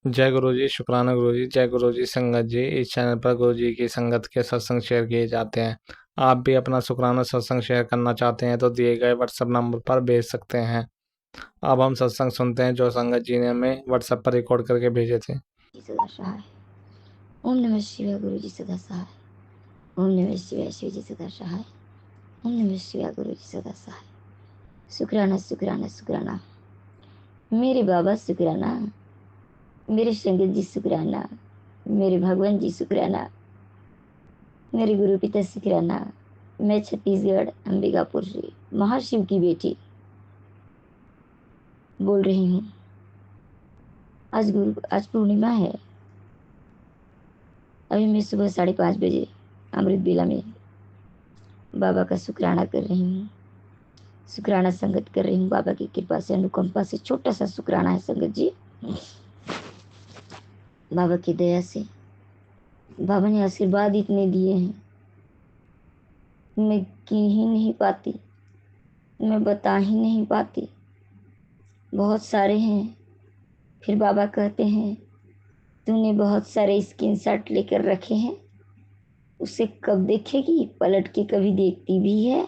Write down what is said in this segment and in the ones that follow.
जय गुरु जी, शुक्राना गुरु जी। जय गुरु जी संगत जी। इस चैनल पर गुरु जी की संगत के सत्संग शेयर किए जाते हैं। आप भी अपना शुक्राना सत्संग शेयर करना चाहते हैं तो दिए गए व्हाट्सएप नंबर पर भेज सकते हैं। अब हम सत्संग सुनते हैं जो संगत जी ने हमें व्हाट्सएप पर रिकॉर्ड करके भेजे थे। सदा सहाय। ओम नमः शिवाय। गुरु जी सदा सहाय। ओम नमः शिवाय। शिव जी सदा सहाय। ओम नमः शिवाय। गुरु जी सदा सहाय। शुक्राना शुक्राना शुक्राना मेरे बाबा, शुक्राना मेरे संगत जी, शुक्राना मेरे भगवान जी, शुक्राना मेरे गुरु पिता, शुक्राना। मैं छत्तीसगढ़ अंबिकापुर से महाशिव की बेटी बोल रही हूँ। आज पूर्णिमा है। अभी मैं सुबह 5:30 बजे अमृत बेला में बाबा का शुक्राना कर रही हूँ। शुक्राना संगत कर रही हूँ। बाबा की कृपा से, अनुकंपा से छोटा सा शुक्राना है संगत जी। बाबा की दया से बाबा ने आशीर्वाद इतने दिए हैं, मैं गिन ही नहीं पाती, मैं बता ही नहीं पाती। बहुत सारे हैं। फिर बाबा कहते हैं तूने बहुत सारे स्क्रीनशॉट लेकर रखे हैं, उसे कब देखेगी? पलट के कभी देखती भी है?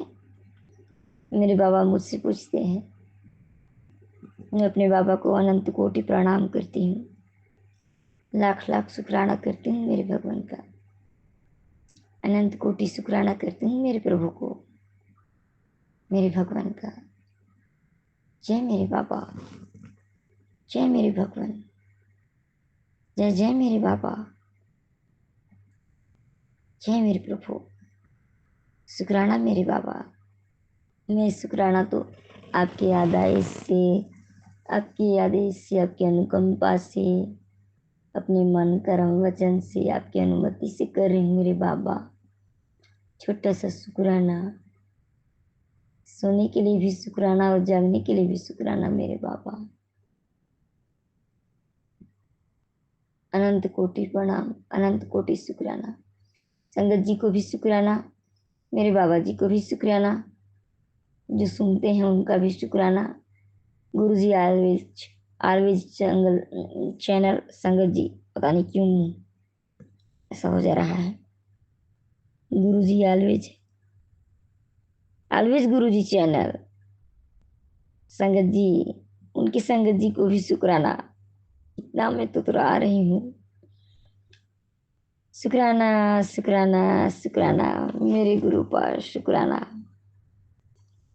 मेरे बाबा मुझसे पूछते हैं। मैं अपने बाबा को अनंत कोटि प्रणाम करती हूँ, लाख लाख शुक्राना करती हूँ मेरे भगवान का, अनंत कोटि शुक्राना करती हूँ मेरे प्रभु को, मेरे भगवान का। जय मेरे बाबा, जय मेरे भगवान, जय जय मेरे बाबा, जय मेरे प्रभु। शुक्राना मेरे बाबा। मैं शुक्राना तो आपके आदेश से, आपके आदेश से, आपकी अनुकंपा से, अपने मन कर्म वचन से, आपकी अनुमति से कर रही हूँ मेरे बाबा। छोटा सा शुक्राना, सोने के लिए भी शुक्राना और जागने के लिए भी शुक्राना मेरे बाबा। अनंत कोटि प्रणाम, अनंत कोटि शुक्राना। संगत जी को भी शुक्राना, मेरे बाबा जी को भी शुक्राना, जो सुनते हैं उनका भी शुक्राना। गुरु जी ऑलवेज ऑलवेज चैनल संगत जी, पता नहीं क्यों ऐसा हो जा रहा है। गुरु जी ऑलवेज ऑलवेज गुरु जी चैनल संगत जी, उनकी संगत जी को भी शुक्राना। इतना मैं तो आ रही हूँ। शुक्राना शुक्राना शुक्राना मेरे गुरु पर शुक्राना।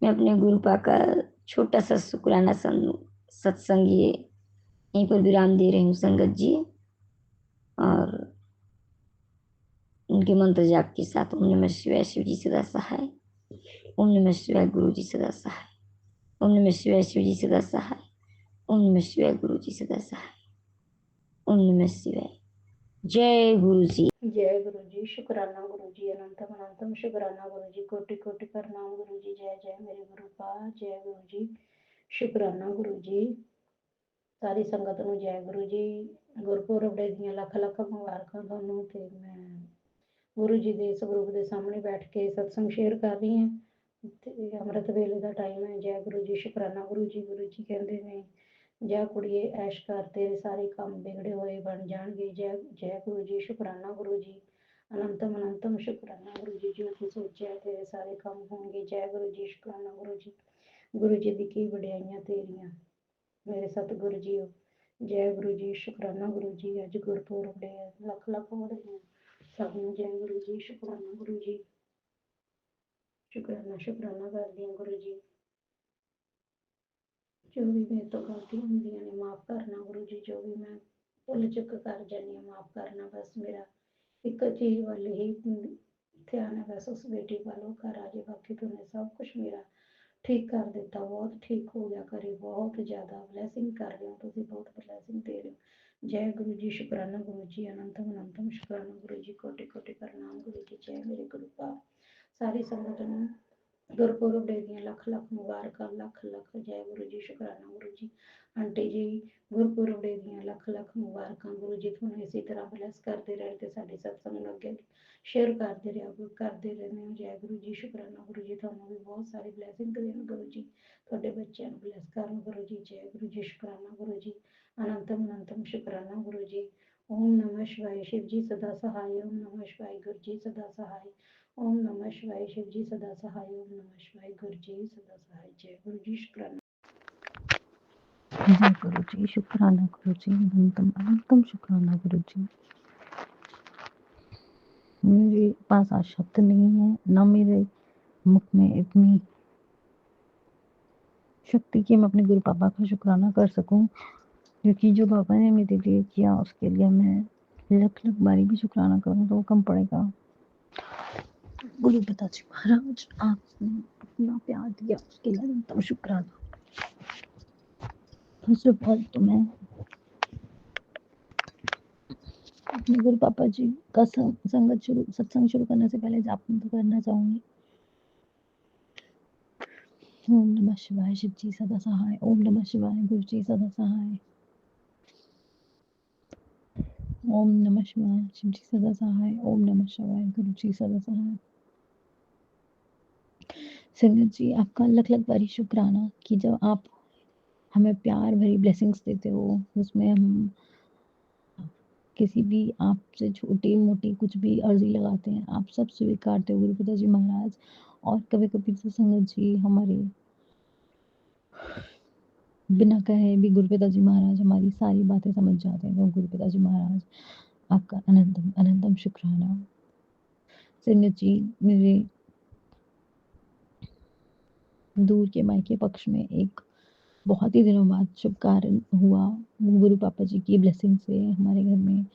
मैं अपने गुरु पा का छोटा सा शुक्राना सत्संग ये यहीं पर विराम दे रही हूँ संगत जी। और उनके मंत्र जाप के साथ ओम नमः शिवाय, शिव जी सदा सहाय। ओम नमः शिवाय, गुरु जी सदा सहाय। ओम नमः शिवाय, शिव जी सदा सहाय। ओम नमः शिवाय, गुरु जी सदा सहाय। ओम नमः शिवाय। जय गुरु जी। जय गुरु जी। शुक्राना गुरु जी, अनंतम अनंतम शुक्राना गुरु जी, कोटि कोटि प्रणाम गुरु जी। जय जय मेरे गुरु पा। जय गुरु जी। शुक्राना गुरु जी। सारी संगत ਨੂੰ जय गुरु जी। गुरपुरब ਡੇ ਦੀਆਂ ਲੱਖ ਲੱਖ ਮੁਬਾਰਕਾਂ ਤੁਹਾਨੂੰ। ਤੇ ਮੈਂ ਗੁਰੂ ਜੀ ਦੇ ਸਰੂਪ ਦੇ ਸਾਹਮਣੇ ਬੈਠ ਕੇ ਸਤਸੰਗ ਸ਼ੇਅਰ ਕਰ ਰਹੀ ਹਾਂ ਤੇ ਅੰਮ੍ਰਿਤ ਵੇਲੇ ਦਾ ਟਾਈਮ ਹੈ। ਜੈ ਗੁਰੂ ਜੀ। ਸ਼ੁਕਰਾਨਾ ਗੁਰੂ ਜੀ। ਗੁਰੂ ਜੀ ਕਹਿੰਦੇ ਨੇ ਜਾ ਕੁੜੀਏ ਐਸ਼ ਕਰ, ਤੇਰੇ ਸਾਰੇ ਕੰਮ ਵਿਗੜੇ ਹੋਏ ਬਣ ਜਾਣਗੇ। ਜੈ ਜੈ ਗੁਰੂ ਜੀ। ਸ਼ੁਕਰਾਨਾ ਗੁਰੂ ਜੀ। ਅਨੰਤਮ ਅਨੰਤਮ ਸ਼ੁਕਰਾਨਾ ਗੁਰੂ ਜੀ। ਜੋ ਤੂੰ ਸੋਚਿਆ ਤੇਰੇ ਸਾਰੇ ਕੰਮ ਹੋਣਗੇ। ਜੈ ਗੁਰੂ ਜੀ। ਸ਼ੁਕਰਾਨਾ ਗੁਰੂ ਜੀ। ਗੁਰੂ ਜੀ ਦੀ ਕੀ ਵਡਿਆਈਆਂ ਤੇਰੀਆਂ ਮੇਰੇ ਸਤਿਗੁਰੂ ਜੀਓ। ਜੈ ਗੁਰੂ ਜੀ। ਸ਼ੁਕਰਾਨਾ ਗੁਰੂ ਜੀ। ਅੱਜ ਗੁਰਪੁਰਬ ਡੇ ਹੈ, ਲੱਖ ਲੱਖ ਵਧਾਈਆਂ ਸਭ ਨੂੰ। ਜੈ ਗੁਰੂ ਜੀ। ਸ਼ੁਕਰਾਨਾ ਗੁਰੂ ਜੀ। ਸ਼ੁਕਰਾਨਾ ਸ਼ੁਕਰਾਨਾ ਕਰਦੀ ਹਾਂ ਗੁਰੂ ਜੀ। ਜੋ ਵੀ ਮੇਰੇ ਤੋਂ ਗਲਤੀਆਂ ਹੁੰਦੀਆਂ ਨੇ ਮਾਫ਼ ਕਰਨਾ ਗੁਰੂ ਜੀ। ਜੋ ਵੀ ਮੈਂ ਭੁੱਲ ਚੁੱਕ ਕਰ ਜਾਂਦੀ ਹਾਂ ਮਾਫ਼ ਕਰਨਾ। ਬਸ ਮੇਰਾ ਇੱਕ ਚੀਜ਼ ਵੱਲ ਹੀ ਧਿਆਨ ਹੈ, ਬਸ ਉਸ ਬੇਟੀ ਵੱਲ। ਉਹ ਘਰ ਆ ਜੇ, ਬਾਕੀ ਤੂਨੇ ਸਭ ਕੁਛ ਮੇਰਾ ਠੀਕ ਕਰ ਦਿੱਤਾ। ਬਹੁਤ ਠੀਕ ਹੋ ਗਿਆ ਘਰੇ। ਬਹੁਤ ਜ਼ਿਆਦਾ ਬਲੈਸਿੰਗ ਕਰ ਰਹੇ ਹੋ ਤੁਸੀਂ, ਬਹੁਤ ਬਲੈਸਿੰਗ ਦੇ ਰਹੇ ਹੋ। ਜੈ ਗੁਰੂ ਜੀ। ਸ਼ੁਕਰਾਨਾ ਗੁਰੂ ਜੀ। ਅਨੰਤਮ ਅਨੰਤਮ ਸ਼ੁਕਰਾਨਾ ਗੁਰੂ ਜੀ। ਕੋਟि ਕੋਟि ਪ੍ਰਣਾਮ ਗੁਰੂ ਜੀ। ਜੈ ਮੇਰੇ ਗੁਰੂ ਪਾਕ। ਸਾਰੀ ਸੰਗਤ ਨੂੰ ਗੁਰਪੁਰਬ ਡੇ ਦੀਆਂ ਲੱਖ ਲੱਖ ਮੁਬਾਰਕਾਂ, ਲੱਖ ਲੱਖ। ਜੈ ਗੁਰੂ ਜੀ। ਸ਼ੁਕਰਾਨਾ ਗੁਰੂ ਜੀ। ਆਂਟੀ ਜੀ ਗੁਰਪੁਰਬ ਡੇ ਦੀਆਂ ਲੱਖ ਲੱਖ ਮੁਬਾਰਕਾਂ। ਗੁਰੂ ਜੀ ਤੁਹਾਨੂੰ ਇਸੇ ਤਰ੍ਹਾਂ ਬਲੈਸ ਕਰਦੇ ਰਹਿਣ ਤੇ ਸਾਡੇ ਸਤਸੰਗ ਨੂੰ ਅੱਗੇ शेयर ਕਰਦੇ ਰਹਿੰਦੇ ਹੋ। ਜੈ ਗੁਰੂ ਜੀ, ਸ਼ੁਕਰਾਨਾ ਗੁਰੂ ਜੀ, ਤੁਹਾਨੂੰ ਵੀ ਬਹੁਤ ਸਾਰੀ ਬਲੈਸਿੰਗ ਦੇਣ ਗੁਰੂ ਜੀ, ਤੁਹਾਡੇ ਬੱਚਿਆਂ ਨੂੰ ਬਲੈਸ ਕਰਨ ਗੁਰੂ ਜੀ। ਜੈ ਗੁਰੂ ਜੀ, ਸ਼ੁਕਰਾਨਾ ਗੁਰੂ ਜੀ, ਅਨੰਤਮ ਅਨੰਤਮ ਸ਼ੁਕਰਾਨਾ ਗੁਰੂ ਜੀ। ਓਮ ਨਮः शिवाय, शिव जी सदा सहाय। ओम नमः शिवाय, गुरु जी सदा सहाय। ओम नमः शिवाय, शिव जी सदा सहाय। ओम नमः शिवाय, गुरु जी सदा सहाय। जय गुरु जी, शुक्राना। जय गुरु जी, शुक्राना गुरु जी, अनंतम अनंतम शुक्राना गुरु जी। मेरे पास आज शब्द नहीं है, ना मेरे मुख में इतनी शक्ति कि मैं अपने गुरु पापा का शुक्राना कर सकूं, क्योंकि जो पापा ने मेरे लिए किया उसके लिए मैं लख लख बारी भी शुक्राना करूं तो वो कम पड़ेगा। गुरु पिताजी महाराज, आपने अपना प्यार दिया उसके लिए अनंतम शुक्राना। फर्स्ट ऑफ ऑल तो मैं अपने गुरु पापा जी का सत्संग शुरू करने से पहले जाप तो करना चाहूंगी। ओम नमः शिवाय, शिव जी सदा सहाय। ओम नमः शिवाय, गुरु जी सदा सहाय। ओम नमः शिवाय, शिव जी सदा सहाय। ओम नमः शिवाय, गुरु जी सदा सहाय। संगत जी, आपका लख लख बारी शुक्राना कि जब आप हमें प्यार भरी ब्लेसिंग्स देते हो, उसमें हम किसी भी आपसे छोटी मोटी कुछ भी अर्जी लगाते हैं, आप सब स्वीकारते हो गुरु पिताजी महाराज। और कभी कभी तो संगत जी हमारे बिना कहे भी गुरु पिताजी महाराज हमारी सारी बातें समझ जाते हैं। तो गुरु पिताजी महाराज, आपका अनंतम अनंतम शुक्राना। संगत जी, मेरे दूर के मायके पक्ष में एक बहुत ही दिनों बाद शुभ कार्य हुआ। गुरु पापा जी की ब्लेसिंग से हमारे घर में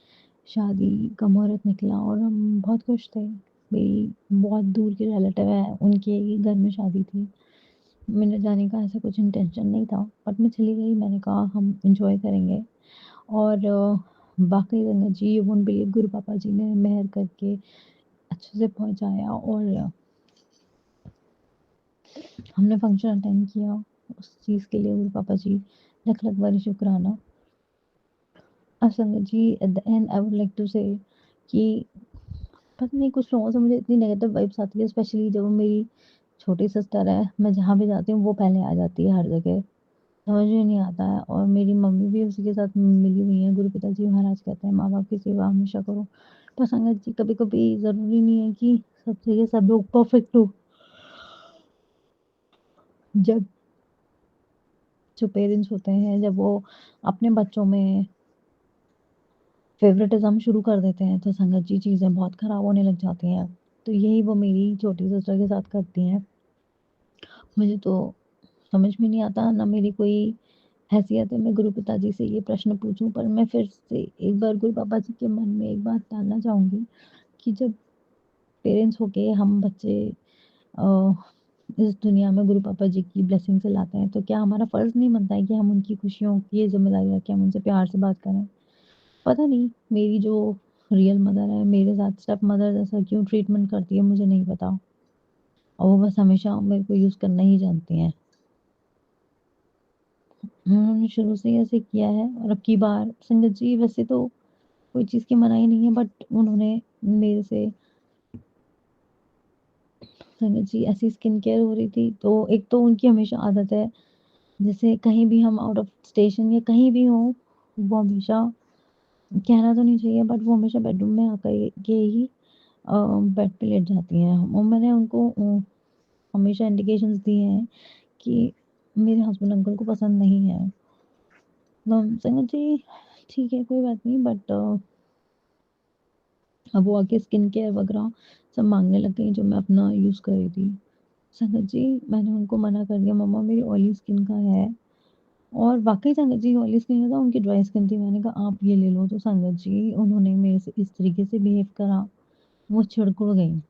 शादी का मुहूर्त निकला और हम बहुत खुश थे। मेरी बहुत दूर के रिलेटिव है, उनके ही घर में शादी थी। मैंने जाने का ऐसा कुछ इंटेंशन नहीं था, बट मैं चली गई। मैंने कहा हम इंजॉय करेंगे। और वाकई संगत जी, यू वोंट बिलीव, गुरु पापा जी ने मेहर करके अच्छे से पहुंचाया और हमने फंक्शन अटेंड किया। उस चीज़ के लिए गुरु पापा जी लख लख बारी शुक्राना। और संगत जी, at the end I would like to say कि पता नहीं कुछ लोगों से मुझे इतनी नेगेटिव वाइब्स आती है, स्पेशली जब वो मेरी छोटी सिस्टर है। मैं जहाँ भी जाती हूँ वो पहले आ जाती है हर जगह, समझ में नहीं आता है। और मेरी मम्मी भी उसी के साथ मिली हुई है। गुरु पिताजी महाराज कहते हैं माँ बाप की सेवा हमेशा करो। पर संगत जी, कभी कभी ज़रूरी नहीं है कि सब जगह सब लोग परफेक्ट हो। जब जो पेरेंट्स होते हैं, जब वो अपने बच्चों में फेवरेटिज्म शुरू कर देते हैं, तो संगत जी चीज़ें बहुत ख़राब होने लग जाती हैं। तो यही वो मेरी छोटी सिस्टर के साथ करती हैं। मुझे तो समझ में नहीं आता, ना मेरी कोई हैसियत है मैं गुरु पिताजी से ये प्रश्न पूछूं। पर मैं फिर से एक बार गुरु पापा जी के मन में एक बात डालना चाहूँगी कि जब पेरेंट्स होके हम बच्चे अ, इस दुनिया में गुरु पापा जी की ब्लेसिंग से लाते हैं, तो क्या हमारा फ़र्ज़ नहीं बनता है कि हम उनकी खुशियों की ये ज़िम्मेदारी रखें, हम उनसे प्यार से बात करें। पता नहीं मेरी जो रियल मदर है मेरे साथ स्टेप मदर जैसा क्यों ट्रीटमेंट करती है, मुझे नहीं पता। और वो बस हमेशा मेरे को यूज़ करना ही जानती हैं। उन्होंने शुरू से ही ऐसे किया है। और अब की बार संगत जी, वैसे तो कोई चीज़ की मनाही नहीं है, बट उन्होंने मेरे से संगत जी ऐसी स्किन केयर हो रही थी। तो एक तो उनकी हमेशा आदत है, जैसे कहीं भी हम आउट ऑफ स्टेशन या कहीं भी हों, वो हमेशा, कहना तो नहीं चाहिए बट वो हमेशा बेडरूम में आकर के ही बेड पे लेट जाती हैं। और मैंने उनको हमेशा इंडिकेशंस दिए हैं कि मेरे हस्बैंड अंकल को पसंद नहीं है। तो संगत जी, ठीक है कोई बात नहीं, बट अब वो आके स्किन केयर वगैरह सब माँगने लग गई जो मैं अपना यूज़ कर रही थी। संगत जी, मैंने उनको मना कर दिया, मम्मा मेरी ऑयली स्किन का है। और वाक़ई संगत जी ऑयली स्किन का था, उनकी ड्राई स्किन थी। मैंने कहा आप ये ले लो। तो संगत जी उन्होंने मेरे से इस तरीके से बिहेव करा, वो चिढ़-कुढ़ गईं।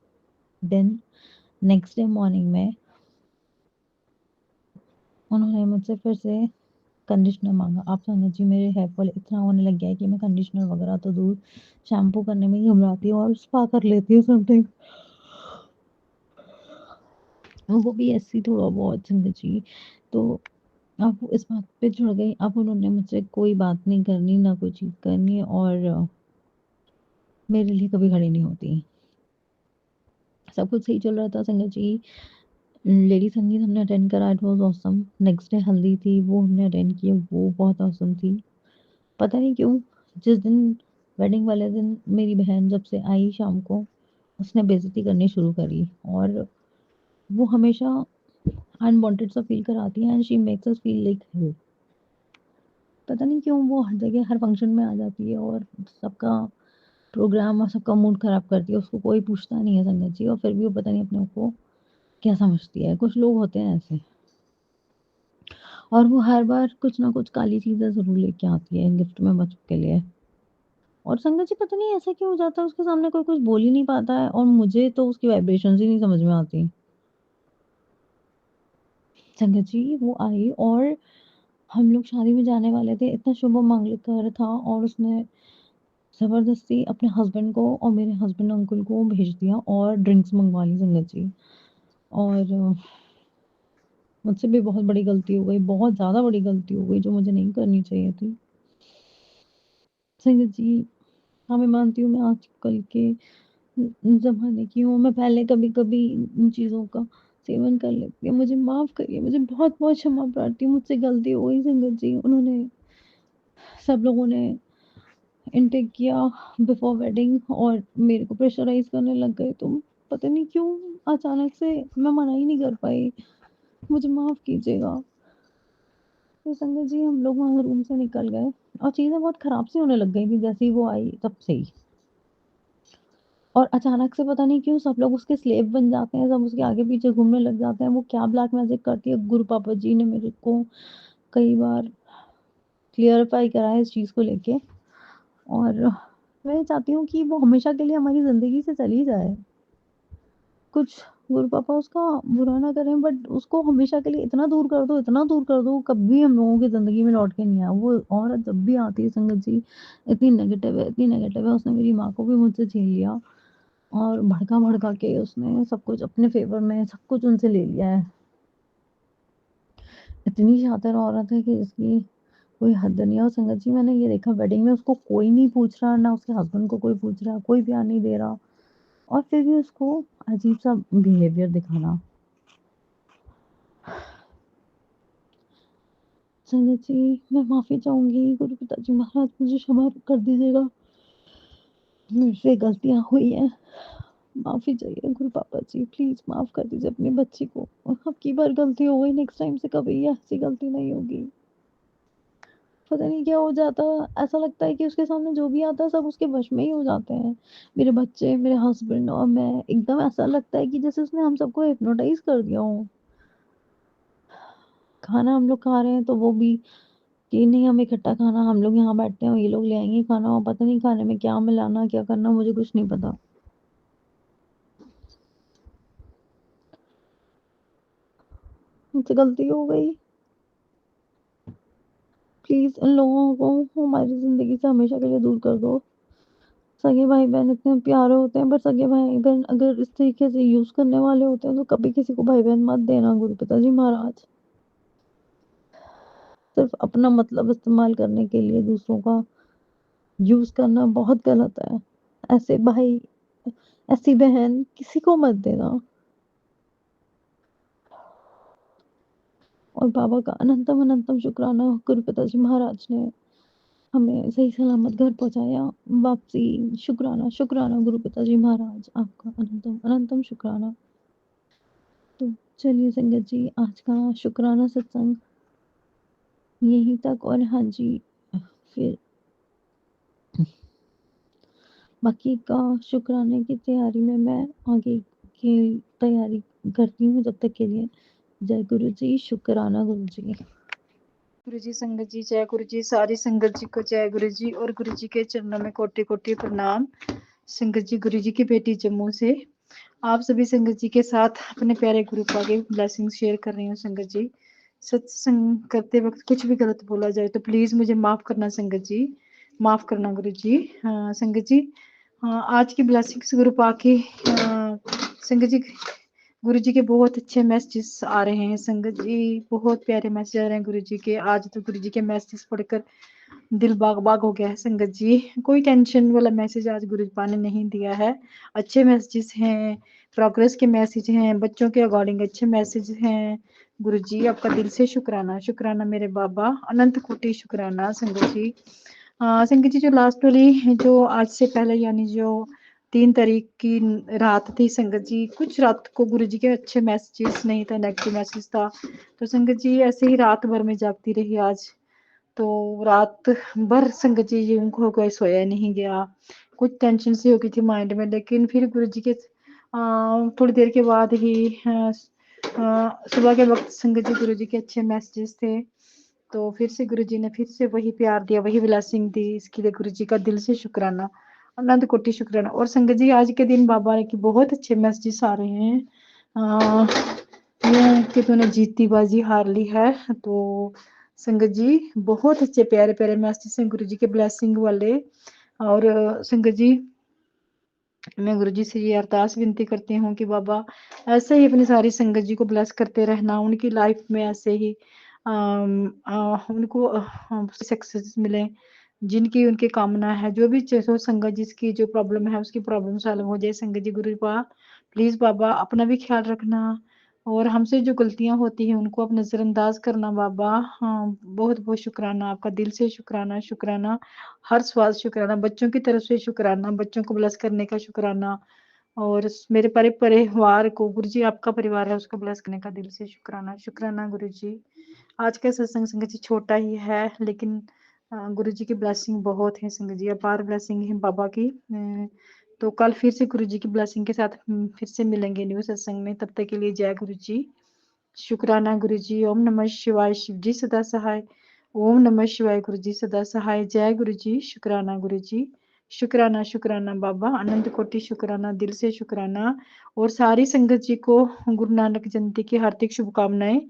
देन नेक्स्ट डे मॉर्निंग में उन्होंने मुझसे फिर से कंडीशनर माँगा। अब संगत जी मेरे हेयर फॉल इतना होने लग गया है कि मैं कंडीशनर वगैरह तो दूर, शैम्पू करने में ही घबराती हूँ और स्पा कर लेती हूँ समथिंग। वो भी ऐसे ही थोड़ा बहुत संगत जी। तो अब वो इस बात पे चिढ़ गई। अब उन्होंने मुझसे कोई बात नहीं करनी, ना कोई चीज़ करनी और मेरे लिए कभी खड़ी नहीं होती। सब कुछ सही चल रहा था संगत जी। लेडी संगीत हमने अटेंड करा, it was awesome. Next day हल्दी थी, वो हमने अटेंड की, वो बहुत ऑसम थी। पता नहीं क्यों जिस दिन वेडिंग वाले दिन मेरी बहन जब से आई शाम को, उसने बेइज्जती करनी शुरू करी, और वो हमेशा अनवांटेड सा फील कराती है, and she makes us feel like help. पता नहीं क्यों वो हर जगह हर फंक्शन में आ जाती है और सबका प्रोग्राम और सबका मूड खराब करती है। उसको कोई पूछता नहीं है संगत जी, और फिर भी वो पता नहीं अपने को क्या समझती है। कुछ लोग होते हैं ऐसे, और वो हर बार कुछ ना कुछ काली चीजें जरूर लेके आती है गिफ्ट में बच्चों के लिए। और संगत जी पता नहीं ऐसा क्यों हो जाता है, उसके सामने कोई कुछ बोल ही नहीं पाता है, और मुझे तो उसकी वाइब्रेशंस ही नहीं समझ में आती। संगत जी वो आई, और हम लोग शादी में जाने वाले थे, इतना शुभ मंगल था, और उसने ज़बरदस्ती अपने हस्बैंड को और मेरे हस्बैंड अंकल को भेज दिया और ड्रिंक्स मंगवा ली संगत जी। और मुझसे भी बहुत बड़ी गलती हो गई, बहुत ज़्यादा बड़ी गलती हो गई जो मुझे नहीं करनी चाहिए थी। संगत जी हाँ, मैं मानती हूँ मैं आजकल के ज़माने की हूँ। मैं पहले कभी-कभी इन चीज़ों का सेवन कर लेती हूँ। मुझे माफ़ करिए, मुझे बहुत-बहुत क्षमा प्रार्थी हूँ, मुझसे गलती हो गई संगत जी। उन्होंने सब लोगों ने इनटेक किया बिफोर वेडिंग और मेरे को प्रेशराइज़ करने लग गए, तो पता नहीं क्यों अचानक से मैं मना ही नहीं कर पाई। मुझे माफ़ कीजिएगा। तो संगत जी हम लोग वहाँ रूम से निकल गए, और चीज़ें बहुत ख़राब सी होने लग गई थी जैसे ही वो आई तब से ही। और अचानक से पता नहीं क्यों सब लोग उसके स्लेव बन जाते हैं, सब उसके आगे-पीछे घूमने लग जाते हैं। वो क्या ब्लैक मैजिक करती है, गुरु पापा जी ने मेरे को कई बार क्लियरिफ़ाई करा है इस चीज़ को लेके। और मैं चाहती हूँ कि वो हमेशा के लिए हमारी ज़िंदगी से चली जाए। कुछ गुरु पापा उसका बुरा ना करें, बट उसको हमेशा के लिए इतना दूर कर दो, इतना दूर कर दो, कभी हम लोगों की ज़िंदगी में लौट के नहीं आए। वो औरत जब भी आती है संगत जी, इतनी नेगेटिव है, इतनी नेगेटिव है। उसने मेरी माँ को भी मुझसे छीन लिया, और भड़का-भड़का के उसने सब कुछ अपने फ़ेवर में सब कुछ उनसे ले लिया है। इतनी शातिर औरत है कि इसकी कोई हद नहीं है। और संगत जी मैंने ये देखा वेडिंग में उसको कोई नहीं पूछ रहा, ना उसके हस्बैंड को कोई पूछ रहा, कोई प्यार नहीं दे रहा, और फिर भी उसको अजीब-सा बिहेवियर दिखाना। संगत जी मैं माफ़ी चाहूँगी, गुरु पिताजी महाराज मुझे क्षमा कर दीजिएगा। मुझसे गलतियाँ हुई हैं, माफ़ी चाहिए गुरु पापा जी, प्लीज़ माफ़ कर दीजिए अपनी बच्ची को। अब की बार गलती हो गई, नेक्स्ट टाइम से कभी ऐसी गलती नहीं होगी। पता नहीं क्या हो जाता है, ऐसा लगता है कि उसके सामने जो भी आता है सब उसके वश में ही हो जाते हैं। मेरे बच्चे, मेरे हस्बैंड और मैं, एकदम ऐसा लगता है कि जैसे उसने हम सबको हिप्नोटाइज़ कर दिया हो। खाना हम लोग खा रहे हैं तो वो भी कि नहीं हम इकट्ठा खाना, हम लोग यहाँ बैठते हैं और ये लोग ले आएँगे खाना, और पता नहीं खाने में क्या मिलाना, क्या करना, मुझे कुछ नहीं पता। मुझसे गलती हो गई। प्लीज़ इन लोगों को हमारी ज़िंदगी से हमेशा के लिए दूर कर दो। सगे भाई-बहन इतने प्यारे होते हैं, पर सगे भाई-बहन अगर इस तरीके से यूज़ करने वाले होते हैं, तो कभी किसी को भाई-बहन मत देना गुरु पिताजी महाराज। सिर्फ़ अपना मतलब इस्तेमाल करने के लिए दूसरों का यूज़ करना बहुत गलत है। ऐसे भाई, ऐसी बहन किसी को मत देना। और बाबा का अनंतम अनंतम शुक्राना गुरु पिताजी महाराज ने हमें सही सलामत घर पहुँचाया। वापसी शुक्राना, शुक्राना गुरु पिताजी महाराज, आपका अनंतम अनंतम शुक्राना। तो चलिए संगत जी आज का शुक्राना सत्संग यहीं तक। और हाँ जी, फिर बाकी का शुक्राने की तैयारी में मैं आगे की तैयारी करती हूँ। जब तक के लिए जय गुरु जी, शुक्राना गुरु जी। गुरु जी, संगत जी, जय गुरु जी। सारी संगत जी को जय गुरु जी, और गुरु जी के चरणों में कोटि कोटि प्रणाम। संगत जी, गुरु जी की बेटी जम्मू से आप सभी संगत जी के साथ अपने प्यारे गुरु पा के ब्लेसिंग शेयर कर रही हूँ। संगत जी, सत्संग करते वक्त कुछ भी गलत बोला जाए तो प्लीज मुझे माफ करना संगत जी, माफ करना गुरु जी। हाँ संगत जी, हाँ आज की ब्लेसिंग्स गुरु पा के संगत जी, गुरु जी के बहुत अच्छे मैसेजेस आ रहे हैं। संगत जी बहुत प्यारे मैसेज आ रहे हैं गुरु जी के। आज तो गुरु जी के मैसेज पढ़कर दिल बाग बाग हो गया है संगत जी। कोई टेंशन वाला मैसेज आज गुरु पा ने नहीं दिया है। अच्छे मैसेजेस हैं, प्रोग्रेस के मैसेज हैं, बच्चों के अकॉर्डिंग अच्छे मैसेज हैं। गुरु जी आपका दिल से शुक्राना, शुक्राना मेरे बाबा, अनंत कोटि शुक्राना संगत जी। संगत जी जो लास्ट वाली जो आज से पहले यानी जो 3 तारीख की रात थी संगत जी, कुछ रात को गुरु जी के अच्छे मैसेजेस नहीं था, नेगेटिव मैसेज था। तो संगत जी ऐसे ही रात भर में जागती रही आज। तो रात भर संगत जी यूं हो गए, सोया नहीं गया, कुछ टेंशन सी हो गई थी माइंड में। लेकिन फिर गुरु जी के थोड़ी देर के बाद ही सुबह के वक्त संगत जी गुरु जी के अच्छे मैसेजेस थे। तो फिर से गुरु जी ने फिर से वही प्यार दिया, वही ब्लेसिंग दी, इसके लिए गुरु जी का दिल से शुक्राना, अनंत कोटि शुक्राना। और संगत जी आज के दिन बाबा के बहुत अच्छे मैसेजेस आ रहे हैं। यूं कि तूने जीती बाजी हार ली है। तो संगत जी बहुत अच्छे प्यारे प्यारे मैसेज हैं गुरु जी के ब्लेसिंग वाले। और संगत जी मैं गुरु जी से ये अरदास विनती करती हूँ कि बाबा ऐसे ही अपनी सारी संगत जी को ब्लेस करते रहना, उनकी लाइफ में ऐसे ही उनको सक्सेस मिले, जिनकी उनकी कामना है, जो भी जो संगत जिसकी जो प्रॉब्लम है उसकी प्रॉब्लम सॉल्व हो जाए। संगत जी गुरु पा प्लीज बाबा अपना भी ख्याल रखना, और हमसे जो गलतियां होती हैं उनको आप नजरअंदाज करना बाबा। हाँ बहुत बहुत शुक्राना आपका, दिल से शुक्राना, शुक्राना हर स्वाद शुक्राना, बच्चों की तरफ से शुक्राना, बच्चों को ब्लेस करने का शुक्राना। और मेरे परिवार को गुरु जी आपका परिवार है उसको ब्लेस करने का दिल से शुक्राना, शुक्राना गुरु जी। आज का सत्संग संगत जी छोटा ही है, लेकिन गुरु जी की ब्लेसिंग बहुत है संगत जी, अपार ब्लेसिंग है बाबा की। तो कल फिर से गुरु जी की ब्लेसिंग के साथ फिर से मिलेंगे न्यू सत्संग में। तब तक के लिए जय गुरु जी, शुक्राना गुरु जी। ओम नमः शिवाय, शिव जी सदा सहाय। ओम नमः शिवाय, गुरु जी सदा सहाय। जय गुरु जी, शुक्राना गुरु जी, शुक्राना शुक्राना बाबा, अनंत कोटि शुक्राना, दिल से शुक्राना। और सारी संगत जी को गुरु नानक जयंती की हार्दिक शुभकामनाएं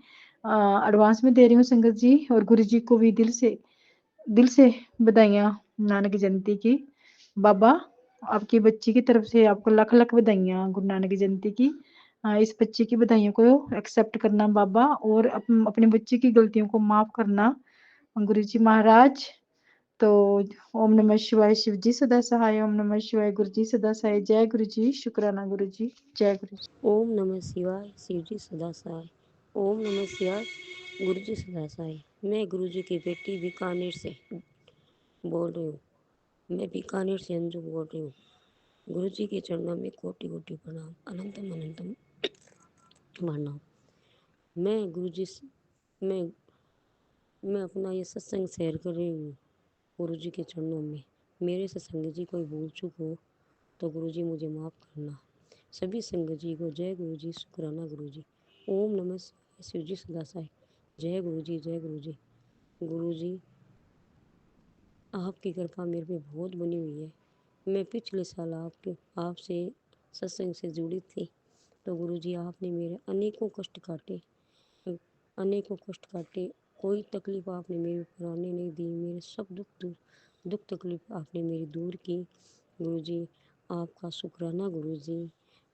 एडवांस में दे रही हूँ संगत जी। और गुरु जी को भी दिल से बधाइयाँ नानक जयंती की। बाबा आपकी बच्ची की तरफ से आपको लाख लाख बधाइयाँ गुरु नानक जयंती की। इस बच्चे की बधाइयों को एक्सेप्ट करना बाबा, और अपने बच्चे की गलतियों को माफ करना गुरु जी महाराज। तो ओम नमः शिवाय, शिव जी सदा सहाय। ओम नमः शिवाय, गुरु जी सदा सहाय। जय गुरु जी, शुक्राना गुरु जी, जय गुरु जी। ओम नमः शिवाय, शिव जी सदा सहाय। ओम नमः शिवाय, गुरु जी सदा सहाय। मैं गुरु जी की बेटी बीकानेर से बोल रही हूँ। मैं बीकानेर से अंजू बोल रही हूँ। गुरु जी के चरणों में कोटि कोटि प्रणाम, अनंतम अनंतम प्रणाम। मैं गुरु जी मैं अपना ये सत्संग शेयर कर रही हूँ गुरु जी के चरणों में। मेरे से संगत जी कोई भूल चूक हो तो गुरु जी मुझे माफ़ करना। सभी संगत जी को जय गुरु जी, शुक्राना गुरु जी। ओम नमः शिवाय, शिव जी सदा सहाय। जय गुरु जी, जय गुरु जी। गुरु जी आपकी कृपा मेरे पे बहुत बनी हुई है। मैं पिछले साल आपसे सत्संग से जुड़ी थी। तो गुरु जी आपने मेरे अनेकों कष्ट काटे, अनेकों कष्ट काटे। कोई तकलीफ़ आपने मेरे ऊपर आने नहीं दी। मेरे सब दुख तकलीफ़ आपने मेरी दूर की। गुरु जी आपका शुक्राना गुरु जी।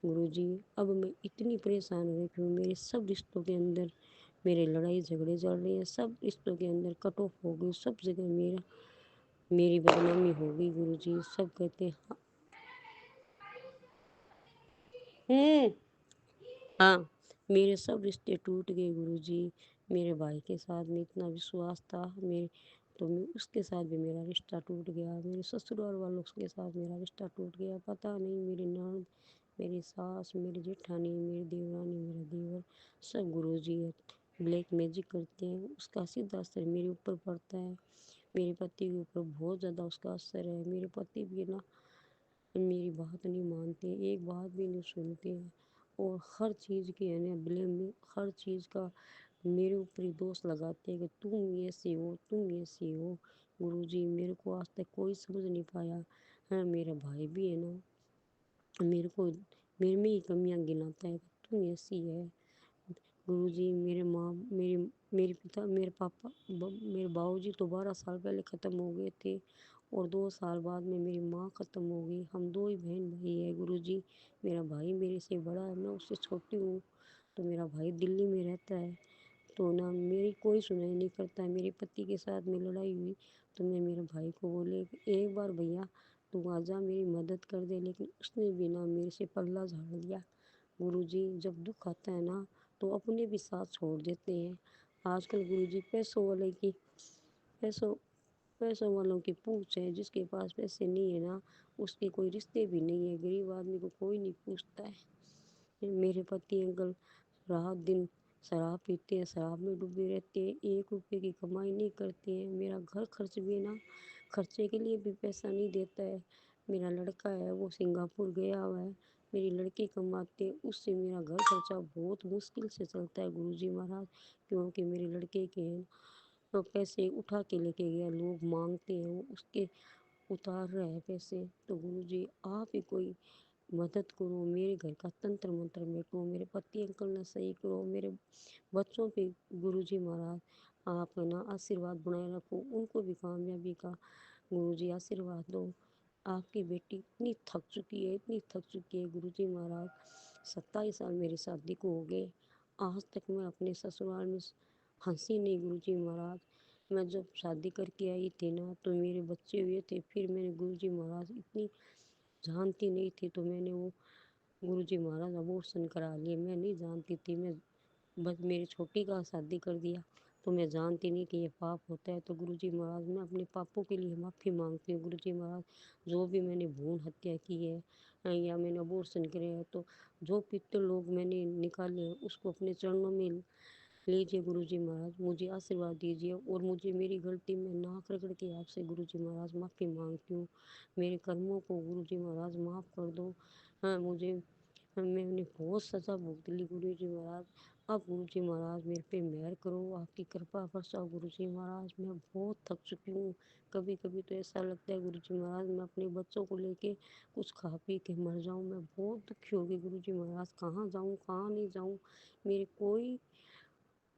गुरु जी अब मैं इतनी परेशान हो गई कि मेरे सब रिश्तों के अंदर मेरे लड़ाई झगड़े चल रहे हैं। सब रिश्तों के अंदर कट ऑफ हो गई, सब जगह मेरी बदनामी हो गई। गुरु जी सब कहते हैं हाँ, मेरे सब रिश्ते टूट गए गुरु जी। मेरे भाई के साथ में इतना विश्वास था मेरे, तो मैं उसके साथ भी मेरा रिश्ता टूट गया। मेरे ससुराल वालों के साथ मेरा रिश्ता टूट गया। पता नहीं मेरी ननद, मेरी सास, मेरी जेठानी, मेरी देवरानी, मेरा देवर सब गुरु जी ब्लैक मैजिक करते हैं। उसका सीधा असर मेरे ऊपर पड़ता है। मेरे पति के ऊपर बहुत ज़्यादा उसका असर है। मेरे पति भी ना मेरी बात नहीं मानते, एक बात भी नहीं सुनते हैं, और हर चीज़ की है ना ब्लेम में, हर चीज़ का मेरे ऊपर ही दोष लगाते हैं कि तुम ऐसी हो, तुम ऐसी हो। गुरु जी मेरे को आज तक कोई समझ नहीं पाया। हाँ मेरा भाई भी है ना, मेरे को मेरे में ही कमियां गिनाता है, तुम ऐसी है। गुरुजी मेरे माँ मेरे मेरे पिता मेरे पापा मेरे बाबूजी तो 12 साल पहले ख़त्म हो गए थे, और 2 साल बाद में मेरी माँ ख़त्म हो गई। हम 2 ही बहन भाई है गुरुजी। मेरा भाई मेरे से बड़ा है, मैं उससे छोटी हूँ। तो मेरा भाई दिल्ली में रहता है, तो ना मेरी कोई सुनाई नहीं करता है। मेरे पति के साथ में लड़ाई हुई तो मैं मेरे भाई को बोले कि एक बार भैया तू आजा मेरी मदद कर दे, लेकिन उसने भी ना मेरे से पल्ला झाड़ लिया। गुरुजी जब दुख आता है ना तो अपने भी साथ छोड़ देते हैं। आजकल गुरुजी पैसों पैसों वालों की पूछ है, जिसके पास पैसे नहीं है ना उसके कोई रिश्ते भी नहीं है, गरीब आदमी को कोई नहीं पूछता है। मेरे पति अंकल रात दिन शराब पीते हैं, शराब में डूबे रहते हैं, 1 रुपए की कमाई नहीं करते हैं। मेरा घर खर्च भी ना खर्चे के लिए भी पैसा नहीं देता है। मेरा लड़का है वो सिंगापुर गया हुआ है, मेरी लड़की कमाते हैं, उससे मेरा घर खर्चा बहुत मुश्किल से चलता है गुरुजी महाराज। क्योंकि मेरे लड़के के हैं तो पैसे उठा के लेके गया, लोग मांगते हैं वो उसके उतार रहे हैं पैसे। तो गुरुजी आप ही कोई मदद करो, मेरे घर का तंत्र मंत्र मेटो, मेरे पति अंकल ने सही करो, मेरे बच्चों पे गुरुजी महाराज आप है ना आशीर्वाद बनाए रखो, उनको भी कामयाबी का गुरुजी आशीर्वाद दो। आपकी बेटी इतनी थक चुकी है, इतनी थक चुकी है गुरुजी महाराज। 27 साल मेरी शादी को हो गए, आज तक मैं अपने ससुराल में हंसी नहीं गुरुजी महाराज। मैं जब शादी करके आई थी ना तो मेरे बच्चे हुए थे, फिर मैंने गुरुजी महाराज इतनी जानती नहीं थी तो मैंने वो गुरुजी महाराज अबॉर्शन करा लिए। मैं नहीं जानती थी, मैं बस मेरी छोटी का शादी कर दिया तो मैं जानती नहीं कि ये पाप होता है। तो गुरुजी महाराज मैं अपने पापों के लिए माफ़ी मांगती हूँ गुरुजी महाराज। जो भी मैंने भ्रूण हत्या की है या मैंने अबॉर्शन करे हैं तो जो पितृ लोग मैंने निकाले हैं उसको अपने चरणों में लीजिए गुरुजी महाराज, मुझे आशीर्वाद दीजिए और मुझे मेरी गलती में नाक रगड़ के आपसे गुरुजी महाराज माफ़ी मांगती हूँ। मेरे कर्मों को गुरुजी महाराज माफ़ कर दो। हाँ मैंने बहुत सज़ा भुगत ली गुरुजी महाराज। अब गुरुजी महाराज मेरे पे मेहर करो, आपकी कृपा बरसाओ गुरुजी महाराज। मैं बहुत थक चुकी हूँ, कभी कभी तो ऐसा लगता है गुरुजी महाराज मैं अपने बच्चों को लेके कुछ खा पी के मर जाऊँ। मैं बहुत दुखी हो गई गुरुजी महाराज, कहाँ जाऊँ कहाँ नहीं जाऊँ, मेरे कोई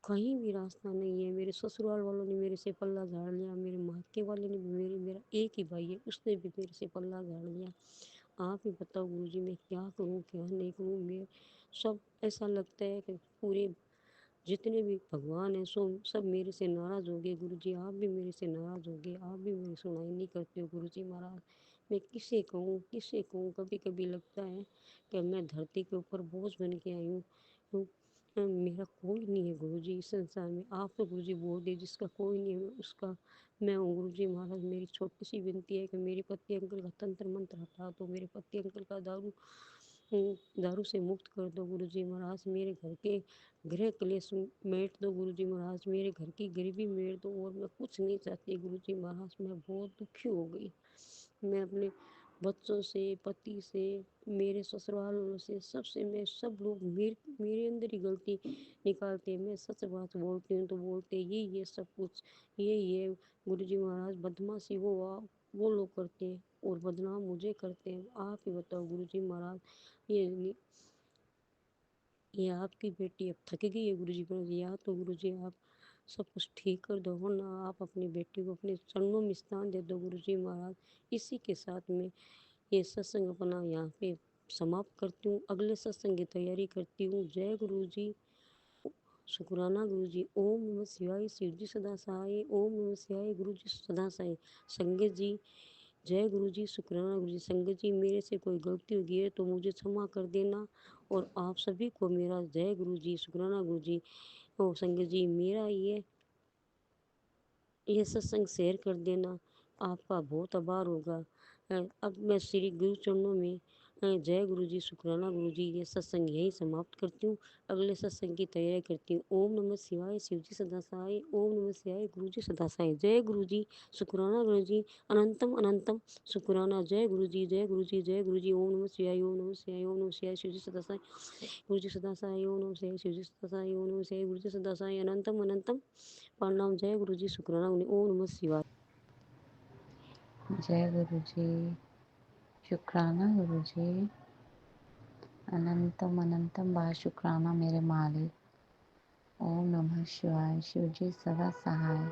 कहीं भी रास्ता नहीं है। मेरे ससुराल वालों ने मेरे से पल्ला झाड़ लिया, मेरे मायके वाले ने भी मेरा एक ही भाई है उसने भी मेरे से पल्ला झाड़ लिया। आप ही बताओ गुरुजी मैं क्या करूँ क्या नहीं करूँ। मैं सब ऐसा लगता है कि पूरे जितने भी भगवान हैं सो सब मेरे से नाराज़ हो गए गुरुजी। आप भी मेरे से नाराज़ हो गए, आप भी मेरी सुनाई नहीं करते हो गुरुजी महाराज। मैं किसे कहूँ किसे कहूँ, कभी कभी लगता है कि मैं धरती के ऊपर बोझ बन के आई हूँ। मेरा कोई नहीं है गुरुजी इस संसार में, आप तो गुरुजी बोल दे जिसका कोई नहीं है उसका मैं हूँ गुरुजी महाराज। मेरी छोटी सी विनती है कि मेरे पति अंकल का तंत्र मंत्र हटा दो, मेरे पति अंकल का दारू से मुक्त कर दो गुरुजी महाराज। मेरे घर के गृह क्लेश मेट दो गुरुजी महाराज, मेरे घर की गरीबी मेट दो। और मैं कुछ नहीं चाहती गुरुजी महाराज, मैं बहुत दुखी हो गई। मैं अपने बच्चों से पति से मेरे ससुराल वालों से सबसे मैं सब लोग मेरे अंदर ही गलती निकालते हैं। मैं सच बात बोलती हूँ तो बोलते यही है सब कुछ, यही है गुरुजी महाराज। बदमाशी वो लोग करते हैं और बदनाम मुझे करते हैं। आप ही बताओ गुरुजी महाराज, ये ये आपकी बेटी अब थक गई है गुरुजी महाराज, या तो गुरुजी आप सब कुछ ठीक कर दो, वरना आप अपनी बेटी को अपने चरणों में स्थान दे दो गुरुजी महाराज। इसी के साथ में ये सत्संग अपना यहाँ पे समाप्त करती हूँ, अगले सत्संग की तैयारी करती हूँ। जय गुरु जी, शुक्राना गुरु जी। ओम नमः शिवाय, शिव जी सदा सहाय। ओम नमः शिवाय, गुरु जी सदा सहाय। संगत जी जय गुरु जी, शुक्राना गुरु जी। संगत जी मेरे से कोई गलती होगी है तो मुझे क्षमा कर देना, और आप सभी को मेरा जय गुरु जी, शुक्राना गुरु जी। और संगत जी मेरा ये सत्संग शेयर कर देना, आपका बहुत आभार होगा। अब मैं श्री गुरु चरणों में जय गुरु जी, शुक्राना गुरु जी, ये सत्संग यहीं समाप्त करती हूँ, अगले सत्संग की तैयारी करती हूँ। ओम नमः शिवाय, शिव जी सदा सहाय। ओम नमः शिवाय, गुरु जी सदा सहाय। जय गुरु जी, शुक्राना गुरु जी, अनंतम अनंतम शुक्राना। जय गुरु जी, जय गुरु जी, जय गुरु जी। ओम नमः शिवाय, ओम नमः शिवाय, ओम नमः शिवाय, शिव जी सदा सहाय, गुरु जी सदा सहाय। ओम नमः शिवाय, शिव जी सदा सहाय, ओम नमः शिवाय, गुरु जी सदा सहाय। अनंतम अनंतम प्रणाम। जय गुरु जी, शुक्राना। ओम नमः शिवाय। जय गुरु जी, शुक्राना गुरु जी, अनंतम अनंतम बार शुक्राना मेरे मालिक। ओम नमः शिवाय, शिव जी सदा सहाय।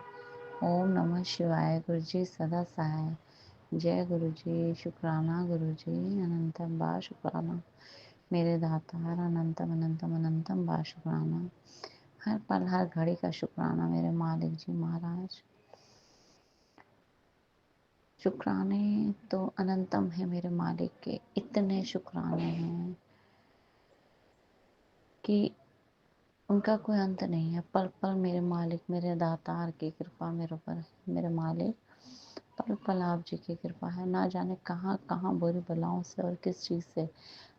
ओम नमः शिवाय, गुरु जी सदा सहाय। जय गुरु जी, शुक्राना गुरु जी, अनंतम बार शुक्राना मेरे दातार। अनंतम अनंतम अनंतम बार शुक्राना, हर पल हर घड़ी का शुक्राना मेरे मालिक जी महाराज। शुक्राने तो अनंतम है मेरे मालिक के, इतने शुक्राने हैं कि उनका कोई अंत नहीं है। पल पल मेरे मालिक, मेरे दातार की कृपा मेरे ऊपर है। मेरे मालिक, पल पल आप जी की कृपा है। ना जाने कहाँ कहाँ बुरी बलाओं से और किस चीज़ से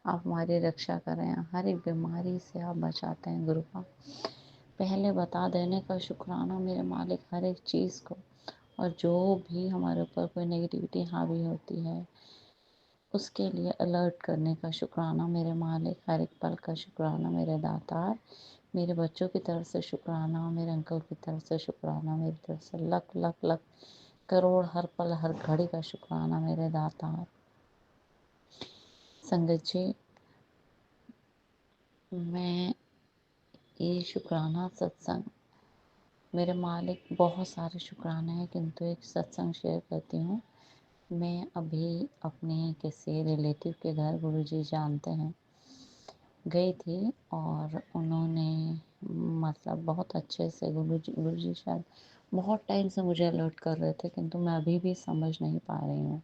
आप हमारी रक्षा कर रहे हैं। हर एक बीमारी से आप बचाते हैं गुरुपा। पहले बता देने का शुक्राना मेरे मालिक हर एक चीज़ को। और जो भी हमारे ऊपर कोई नेगेटिविटी हावी होती है उसके लिए अलर्ट करने का शुक्राना मेरे मालिक। हर एक पल का शुक्राना मेरे दातार। मेरे बच्चों की तरफ से शुक्राना, मेरे अंकल की तरफ से शुक्राना, मेरी तरफ से लख लख लख करोड़ हर पल हर घड़ी का शुक्राना मेरे दातार। संगत जी, मैं ये शुक्राना सत्संग, मेरे मालिक बहुत सारे शुक्राने हैं किंतु एक सत्संग शेयर करती हूँ। मैं अभी अपने किसी रिलेटिव के घर, गुरुजी जानते हैं, गई थी और उन्होंने मतलब बहुत अच्छे से गुरुजी शायद बहुत टाइम से मुझे अलर्ट कर रहे थे किंतु मैं अभी भी समझ नहीं पा रही हूँ।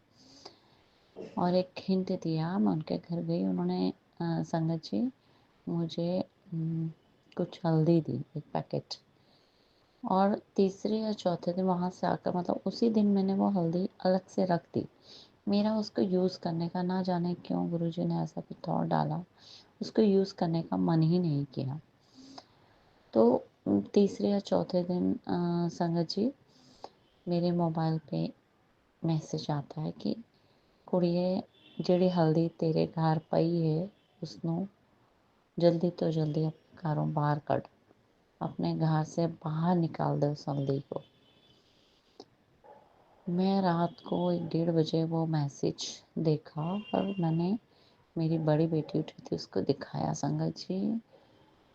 और एक हिंट दिया, मैं उनके घर गई, उन्होंने संगत जी मुझे कुछ हल्दी दी, एक पैकेट। और तीसरे या चौथे दिन वहाँ से आकर, मतलब उसी दिन मैंने वो हल्दी अलग से रख दी। मेरा उसको यूज़ करने का, ना जाने क्यों गुरुजी ने ऐसा कुछ थॉट डाला, उसको यूज़ करने का मन ही नहीं किया। तो तीसरे या चौथे दिन संगत जी मेरे मोबाइल पे मैसेज आता है कि कुड़िए ਜਿਹੜੀ हल्दी तेरे घर पई है उसनों जल्दी तो जल्दी घरों बाहर कढ़, अपने घर से बाहर निकाल दे उस हल्दी को। मैं रात को 1-1:30 बजे वो मैसेज देखा और मैंने, मेरी बड़ी बेटी उठी थी, उसको दिखाया। संगत जी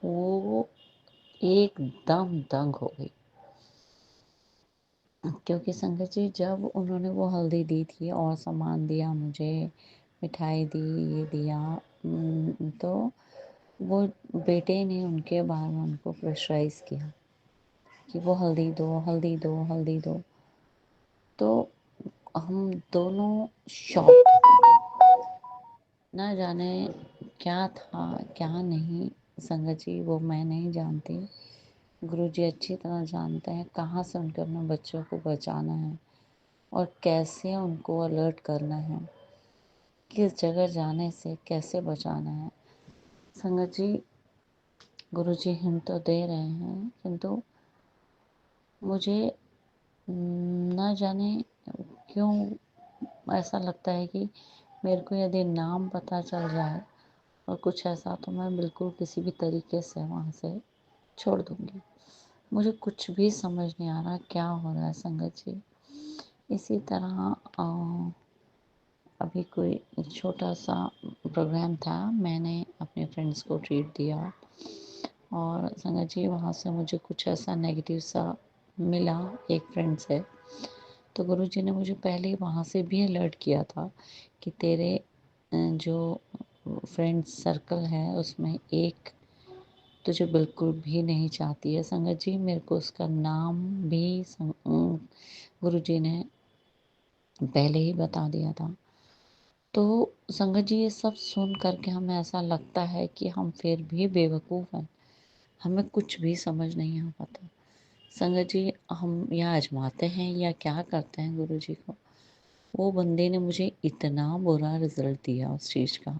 वो एकदम दंग हो गई, क्योंकि संगत जी जब उन्होंने वो हल्दी दी थी और सामान दिया मुझे, मिठाई दी, ये दिया, तो वो बेटे ने उनके बारे में उनको प्रेशराइज़ किया कि वो हल्दी दो, हल्दी दो, हल्दी दो। तो हम दोनों शॉक, ना जाने क्या था क्या नहीं। संगत जी वो मैं नहीं जानती, गुरुजी अच्छी तरह जानते हैं कहाँ से उनके अपने बच्चों को बचाना है और कैसे उनको अलर्ट करना है, किस जगह जाने से कैसे बचाना है। संगत जी गुरुजी हिंट तो दे रहे हैं किंतु मुझे ना जाने क्यों ऐसा लगता है कि मेरे को यदि नाम पता चल जाए और कुछ ऐसा, तो मैं बिल्कुल किसी भी तरीके से वहाँ से छोड़ दूँगी। मुझे कुछ भी समझ नहीं आ रहा क्या हो रहा है संगत जी। इसी तरह अभी कोई छोटा सा प्रोग्राम था, मैंने अपने फ्रेंड्स को ट्रीट दिया और संगत जी वहाँ से मुझे कुछ ऐसा नेगेटिव सा मिला एक फ्रेंड से। तो गुरुजी ने मुझे पहले ही वहाँ से भी अलर्ट किया था कि तेरे जो फ्रेंड सर्कल है उसमें एक तुझे बिल्कुल भी नहीं चाहती है। संगत जी मेरे को उसका नाम भी गुरुजी ने पहले ही बता दिया था। तो संगत जी ये सब सुन करके हमें ऐसा लगता है कि हम फिर भी बेवकूफ़ हैं, हमें कुछ भी समझ नहीं आ पाता। संगत जी हम या आजमाते हैं या क्या करते हैं गुरुजी को। वो बंदे ने मुझे इतना बुरा रिजल्ट दिया उस चीज़ का,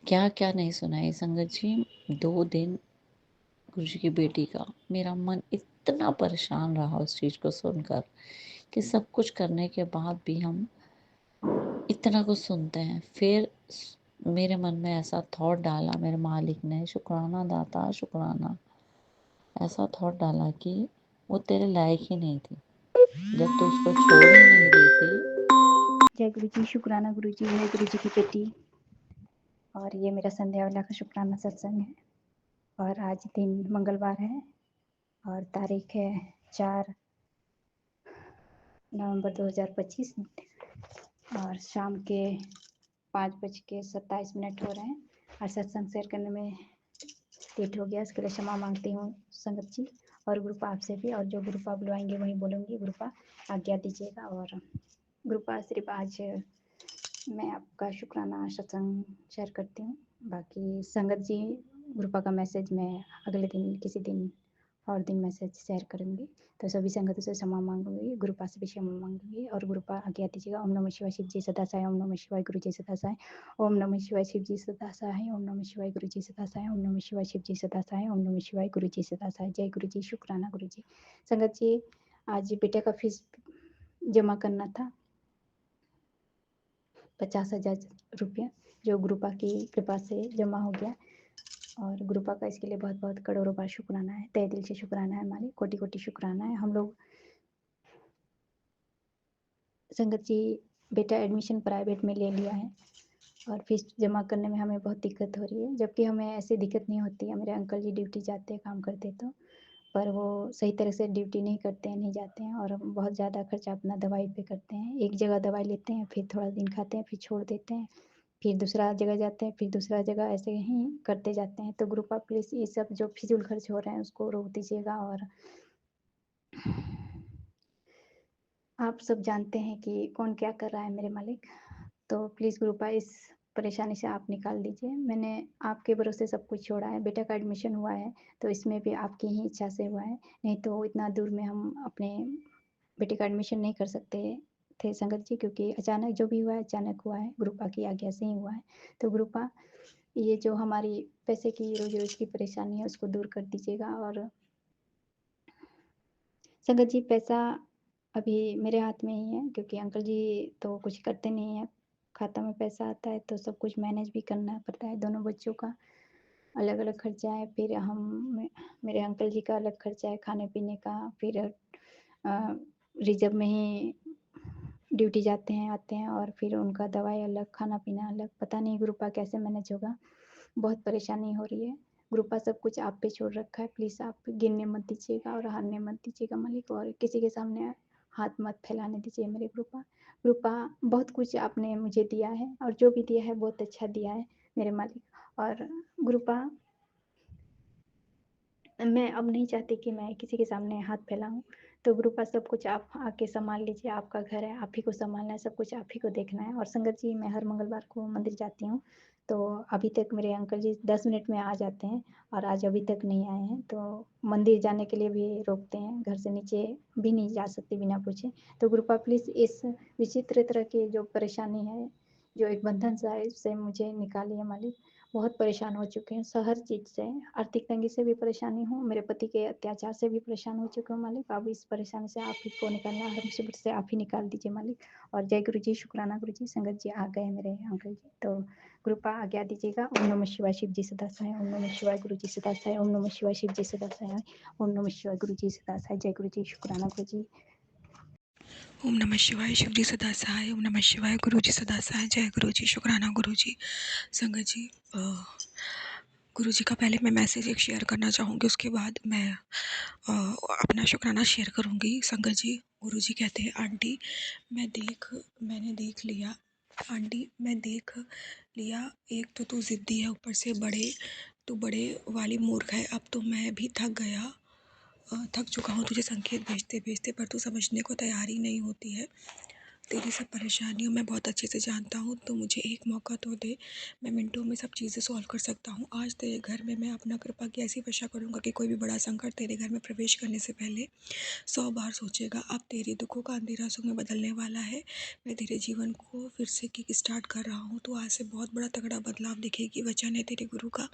क्या क्या नहीं सुनाई संगत जी। 2 दिन गुरुजी की बेटी का, मेरा मन इतना परेशान रहा उस चीज़ को सुनकर कि सब कुछ करने के बाद भी हम इतना कुछ सुनते हैं। फिर मेरे मन में ऐसा थॉट डाला मेरे मालिक ने, शुक्राना दाता शुक्राना, ऐसा थॉट डाला कि वो तेरे लायक ही नहीं थी, जब तू उसको छोड़ ही नहीं रही थी। जय गुरु जी, शुक्राना गुरु जी, मैं गुरु जी की बेटी और ये मेरा संध्या वाला का शुक्राना सत्संग है। और आज दिन मंगलवार है और तारीख है 4 नवंबर 2025 और शाम के 5:27 हो रहे हैं और सत्संग शेयर करने में लेट हो गया, इसके लिए क्षमा मांगती हूँ संगत जी और गुरुपा आपसे भी। और जो गुरुपा बुलवाएंगे वहीं बोलूँगी, गुरुपा आज्ञा दीजिएगा। और गुरुपा सिर्फ आज मैं आपका शुक्राना सत्संग शेयर करती हूँ। बाकी संगत जी गुरुपा का मैसेज मैं अगले दिन किसी दिन और दिन मैसेज शेयर करूँगी। तो सभी संगतों से क्षमा मांगूंगी, गुरुपा से भी क्षमा मांगूंगी और गुरुपा आज्ञा दीजिएगा। ओम नमः शिवाय, शिव जी सदा सहाय। ओम नमः शिवाय, गुरु जी सदा सहाय। ओम नमः शिवाय, शिव जी सदा सहाय। ओम नमः शिवाय, गुरु जी सदा सहाय। ओम नमः शिवाय, शिव जी सदा सहाय। ओम नमः शिवाय, गुरु जी सदा सहाय। जय गुरु जी, शुक्राना गुरु जी। संगत जी आज बेटे का फीस जमा करना था 50,000 रुपया, जो गुरुपा की कृपा से जमा हो गया और गुरुपा का इसके लिए बहुत बहुत करोड़ों बार शुक्राना है, तहे दिल से शुक्राना है, मालिक कोटि कोटि शुक्राना है। हम लोग संगत जी बेटा एडमिशन प्राइवेट में ले लिया है और फीस जमा करने में हमें बहुत दिक्कत हो रही है, जबकि हमें ऐसी दिक्कत नहीं होती है। मेरे अंकल जी ड्यूटी जाते हैं, काम करते तो, पर वो सही तरह से ड्यूटी नहीं करते हैं, नहीं जाते हैं और हम बहुत ज़्यादा खर्चा अपना दवाई पे करते हैं। एक जगह दवाई लेते हैं, फिर थोड़ा दिन खाते हैं, फिर छोड़ देते हैं, फिर दूसरा जगह जाते हैं, फिर दूसरा जगह, ऐसे ही करते जाते हैं। तो ग्रुप आप प्लीज़ ये सब जो फिजूल खर्च हो रहे हैं उसको रोक दीजिएगा। और आप सब जानते हैं कि कौन क्या कर रहा है मेरे मालिक, तो प्लीज़ ग्रुपा इस परेशानी से आप निकाल दीजिए। मैंने आपके भरोसे सब कुछ छोड़ा है। बेटा का एडमिशन हुआ है तो इसमें भी आपकी ही इच्छा से हुआ है, नहीं तो इतना दूर में हम अपने बेटे का एडमिशन नहीं कर सकते थे संगत जी, क्योंकि अचानक जो भी हुआ है अचानक हुआ है, ग्रुपा की आज्ञा से ही हुआ है। तो ग्रुपा ये जो हमारी पैसे की रोज रोज की परेशानी है उसको दूर कर दीजिएगा। और संगत जी पैसा अभी मेरे हाथ में ही है, क्योंकि अंकल जी तो कुछ करते नहीं है, खाता में पैसा आता है तो सब कुछ मैनेज भी करना पड़ता है। दोनों बच्चों का अलग अलग खर्चा है, फिर मेरे अंकल जी का अलग खर्चा है खाने पीने का, फिर रिजर्व में ही ड्यूटी जाते हैं आते हैं और फिर उनका दवाई अलग, खाना पीना अलग। पता नहीं ग्रुपा कैसे मैनेज होगा, बहुत परेशानी हो रही है। ग्रुपा सब कुछ आप पे छोड़ रखा है, प्लीज़ आप गिरने मत दीजिएगा और हारने मत दीजिएगा मालिक, और किसी के सामने हाथ मत फैलाने दीजिए मेरे ग्रुपा। ग्रुपा बहुत कुछ आपने मुझे दिया है और जो भी दिया है बहुत अच्छा दिया है मेरे मालिक। और ग्रुपा मैं अब नहीं चाहती कि मैं किसी के सामने हाथ फैलाऊँ, तो ग्रुपा सब कुछ आप आके संभाल लीजिए। आपका घर है, आप ही को संभालना है, सब कुछ आप ही को देखना है। और संगत जी मैं हर मंगलवार को मंदिर जाती हूँ, तो अभी तक मेरे अंकल जी 10 मिनट में आ जाते हैं और आज अभी तक नहीं आए हैं, तो मंदिर जाने के लिए भी रोकते हैं, घर से नीचे भी नहीं जा सकती बिना पूछे। तो ग्रुपा प्लीज़ इस विचित्र तरह की जो परेशानी है, जो एक बंधन सा है, उससे मुझे निकालिए मालिक। बहुत परेशान हो चुके हैं हर चीज़ से, आर्थिक तंगी से भी परेशानी हूँ, मेरे पति के अत्याचार से भी परेशान हो चुके हूँ मालिक। अब इस परेशानी से आप ही को निकालना, हर मुसीबत से आप ही निकाल दीजिए मालिक। और जय गुरु जी, शुक्राना गुरु जी। संगत जी आ गए मेरे अंकल जी, तो कृपा आज्ञा दीजिएगा। ओम नमः शिवाय, शिव जी सदा सहाय। ओम नमः शिवाय, गुरु जी सदा सहाय। ओम नमः शिवाय, शिव जी सदा सहाय। ओम नमः शिवाय, गुरु जी सदा सहाय। जय गुरु जी, शुक्राना गुरु जी। ओम नमः शिवाय, शिव जी सदा सहाय। ओम नमः शिवाय, गुरु जी सदा सहाय। जय गुरु जी, शुक्राना गुरु जी। संगत जी गुरु जी का पहले मैं मैसेज एक शेयर करना चाहूँगी, उसके बाद मैं अपना शुक्राना शेयर करूँगी। संगत जी गुरु जी कहते हैं, आंटी मैंने देख लिया, आंटी मैं देख लिया, एक तो तू ज़िद्दी है, ऊपर से बड़े वाली मूर्ख है। अब तो मैं भी थक चुका हूँ तुझे संकेत भेजते भेजते, पर तू समझने को तैयार ही नहीं होती है। तेरी सब परेशानियों मैं बहुत अच्छे से जानता हूँ, तो मुझे एक मौका तो दे, मैं मिनटों में सब चीज़ें सॉल्व कर सकता हूँ। आज तेरे घर में मैं अपना कृपा की ऐसी वर्षा करूँगा कि कोई भी बड़ा संकट तेरे घर में प्रवेश करने से पहले 100 बार सोचेगा। अब तेरे दुखों का अंधेरा सुख में बदलने वाला है। मैं तेरे जीवन को फिर से किक स्टार्ट कर रहा हूँ, तो आज से बहुत बड़ा तगड़ा बदलाव दिखेगी। वचन है तेरे गुरु का,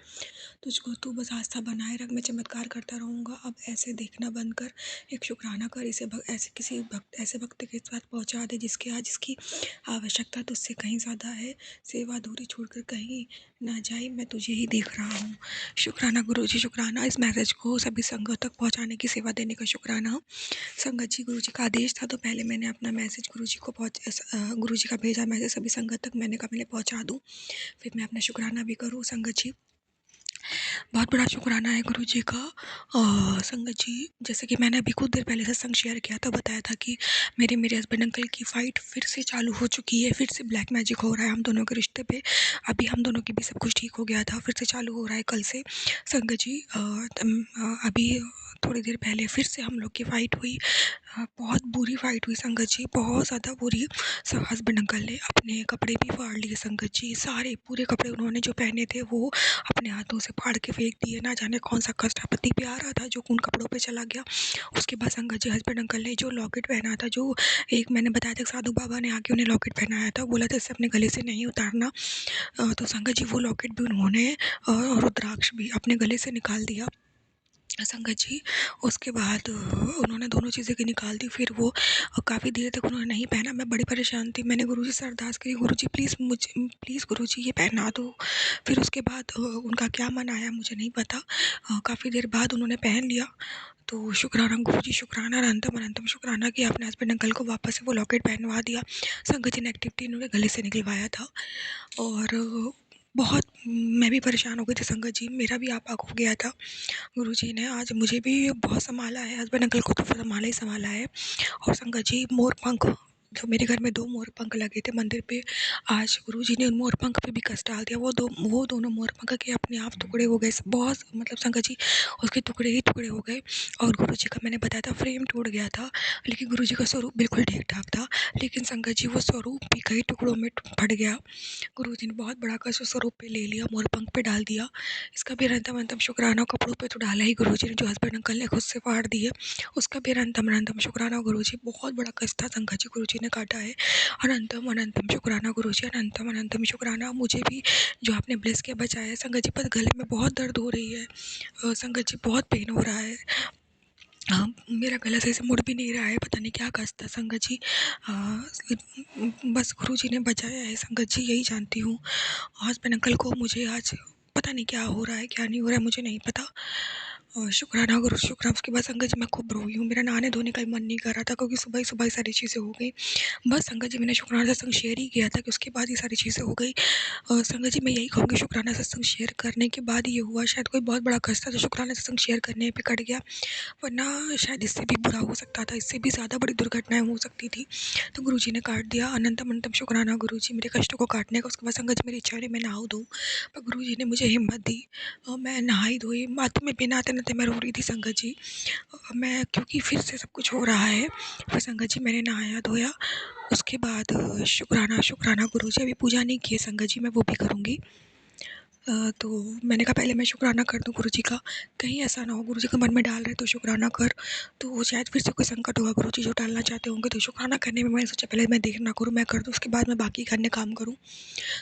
तुझको तू बस आस्था बनाए रख, मैं चमत्कार करता रहूँगा। अब ऐसे देखना बंद कर, एक शुक्राना कर, ऐसे भक्त के साथ पहुँचा दे जिसके आज इसकी आवश्यकता तुझसे कहीं ज़्यादा है। सेवा अधूरी छोड़कर कहीं ना जाए, मैं तुझे ही देख रहा हूँ। शुक्राना गुरु जी, शुक्राना। इस मैसेज को सभी संगत तक पहुँचाने की सेवा देने का शुक्राना। संगत जी गुरु जी का आदेश था, तो पहले मैंने अपना मैसेज गुरु जी का भेजा मैसेज सभी संगत तक, मैंने कहा पहले पहुँचा दूँ, फिर मैं अपना शुक्राना भी करूँ। संगत जी बहुत बड़ा शुक्राना है गुरु जी का। संगत जी जैसे कि मैंने अभी कुछ देर पहले सत्संग शेयर किया था, बताया था कि मेरे हस्बैंड अंकल की फ़ाइट फिर से चालू हो चुकी है, फिर से ब्लैक मैजिक हो रहा है हम दोनों के रिश्ते पे। अभी हम दोनों की भी सब कुछ ठीक हो गया था, फिर से चालू हो रहा है कल से। संगत जी अभी थोड़ी देर पहले फिर से हम लोग की फ़ाइट हुई। बहुत बुरी फ़ाइट हुई संगत जी, बहुत ज़्यादा बुरी। हस्बैंड अंकल ने अपने कपड़े भी फाड़ लिए संगत जी, सारे पूरे कपड़े उन्होंने जो पहने थे वो अपने हाथों से फाड़ के फेंक दिए। ना जाने कौन सा कष्टापति पे आ रहा था जो उन कपड़ों पे चला गया। उसके बाद संगत जी हस्बैंड अंकल ने जो लॉकेट पहना था, जो एक मैंने बताया था साधु बाबा ने आके उन्हें लॉकेट पहनाया था, बोला था इसे अपने गले से नहीं उतारना। तो संगत जी वो लॉकेट भी उन्होंने और रुद्राक्ष भी अपने गले से निकाल दिया संगत जी। उसके बाद उन्होंने दोनों चीज़ें की निकाल दी। फिर वो काफ़ी देर तक उन्होंने नहीं पहना। मैं बड़ी परेशान थी। मैंने गुरुजी से अरदास करी, गुरुजी प्लीज़ गुरुजी ये पहना दो। फिर उसके बाद उनका क्या मन आया मुझे नहीं पता। काफ़ी देर बाद उन्होंने पहन लिया। तो शुक्राना गुरुजी, शुक्राना, अनंतम अनंतम शुक्राना कि आपने हस्बैंड अंकल को वापस से वो लॉकेट पहनवा दिया। संगत जी ने एक्टिविटी इन्होंने गले से निकलवाया था और बहुत मैं भी परेशान हो गई थी संगत जी, मेरा भी आपा खो गया था। गुरुजी ने आज मुझे भी बहुत सँभाला है, हस्बैंड अंकल को तो सँभाला ही सँभाला है। और संगत जी मोर पंख, जो मेरे घर में 2 मोर पंख लगे थे मंदिर पे, आज गुरुजी ने उन मोर पंख पे भी कष्ट डाल दिया। वो दोनों मोर पंख के अपने आप टुकड़े हो गए। बहुत मतलब संगत जी उसके टुकड़े ही टुकड़े हो गए। और गुरुजी का मैंने बताया था फ्रेम टूट गया था, लेकिन गुरुजी का स्वरूप बिल्कुल ठीक-ठाक था। लेकिन संगत जी वो स्वरूप भी कई टुकड़ों में फट गया। गुरुजी ने बहुत बड़ा कष्ट स्वरूप पे ले लिया, मोर पंख पे डाल दिया। इसका भी अनंतम अनंतम शुक्राना। कपड़ों पे तो डाला ही गुरुजी ने, जो हस्बैंड अंकल ने खुद से फाड़ दिए, उसका भी अनंतम अनंतम शुक्राना गुरुजी। बहुत बड़ा कष्ट था संगत जी, गुरुजी ने काटा है। अनंतम अनंतम शुक्राना गुरुजी, अनंतम अनंतम शुक्राना। मुझे भी जो आपने ब्लेस किया बचाया है संगत जी, पर गले में बहुत दर्द हो रही है संगत जी, बहुत पेन हो रहा है। मेरा गला सही से मुड़ भी नहीं रहा है, पता नहीं क्या कष्ट था संगत जी। बस गुरुजी ने बचाया है संगत जी, यही जानती हूँ। हस्बैंड अंकल को मुझे आज पता नहीं क्या हो रहा है, क्या नहीं हो रहा है, मुझे नहीं पता। शुक्राना गुरु, शुक्राना। उसके बाद संगत जी मैं खूब रोई हूँ, मेरा नहाने धोने का भी मन नहीं कर रहा था, क्योंकि सुबह ही सुबह सारी चीज़ें हो गई। बस संगत जी मैंने शुक्राना सत्संग शेयर ही किया था कि उसके बाद ये सारी चीज़ें हो गई। संगत जी मैं यही कहूँगी, शुक्राना सत्संग शेयर करने के बाद ये हुआ। शायद कोई बहुत बड़ा कष्ट था जो शुक्राना सत्संग शेयर करने पे कट गया, वरना शायद इससे भी बुरा हो सकता था, इससे भी ज़्यादा बड़ी दुर्घटनाएं हो सकती थी। तो गुरुजी ने काट दिया। अनंतम अनंतम शुक्राना गुरुजी मेरे कष्टों को काटने का। उसके बाद संगत जी मेरी इच्छा रही मैं नहाऊं धोऊं, पर गुरुजी ने मुझे हिम्मत दी और मैं नहाई धोई। बातों में बिना आते नाते मैं रो रही थी संगत जी, मैं क्योंकि फिर से सब कुछ हो रहा है। फिर संगत जी मैंने नहाया धोया। उसके बाद शुक्राना शुक्राना गुरुजी। अभी पूजा नहीं की है संगत जी, मैं वो भी करूँगी। तो मैंने कहा पहले मैं शुक्राना कर दूँ गुरुजी का, कहीं ऐसा ना हो गुरुजी के मन में डाल रहे तो शुक्राना कर, तो वो शायद फिर से कोई संकट होगा गुरुजी जो डालना चाहते होंगे। तो शुक्राना करने में मैंने सोचा पहले मैं देर ना करूँ, मैं कर दूँ, उसके बाद मैं बाकी अन्य काम करूँ।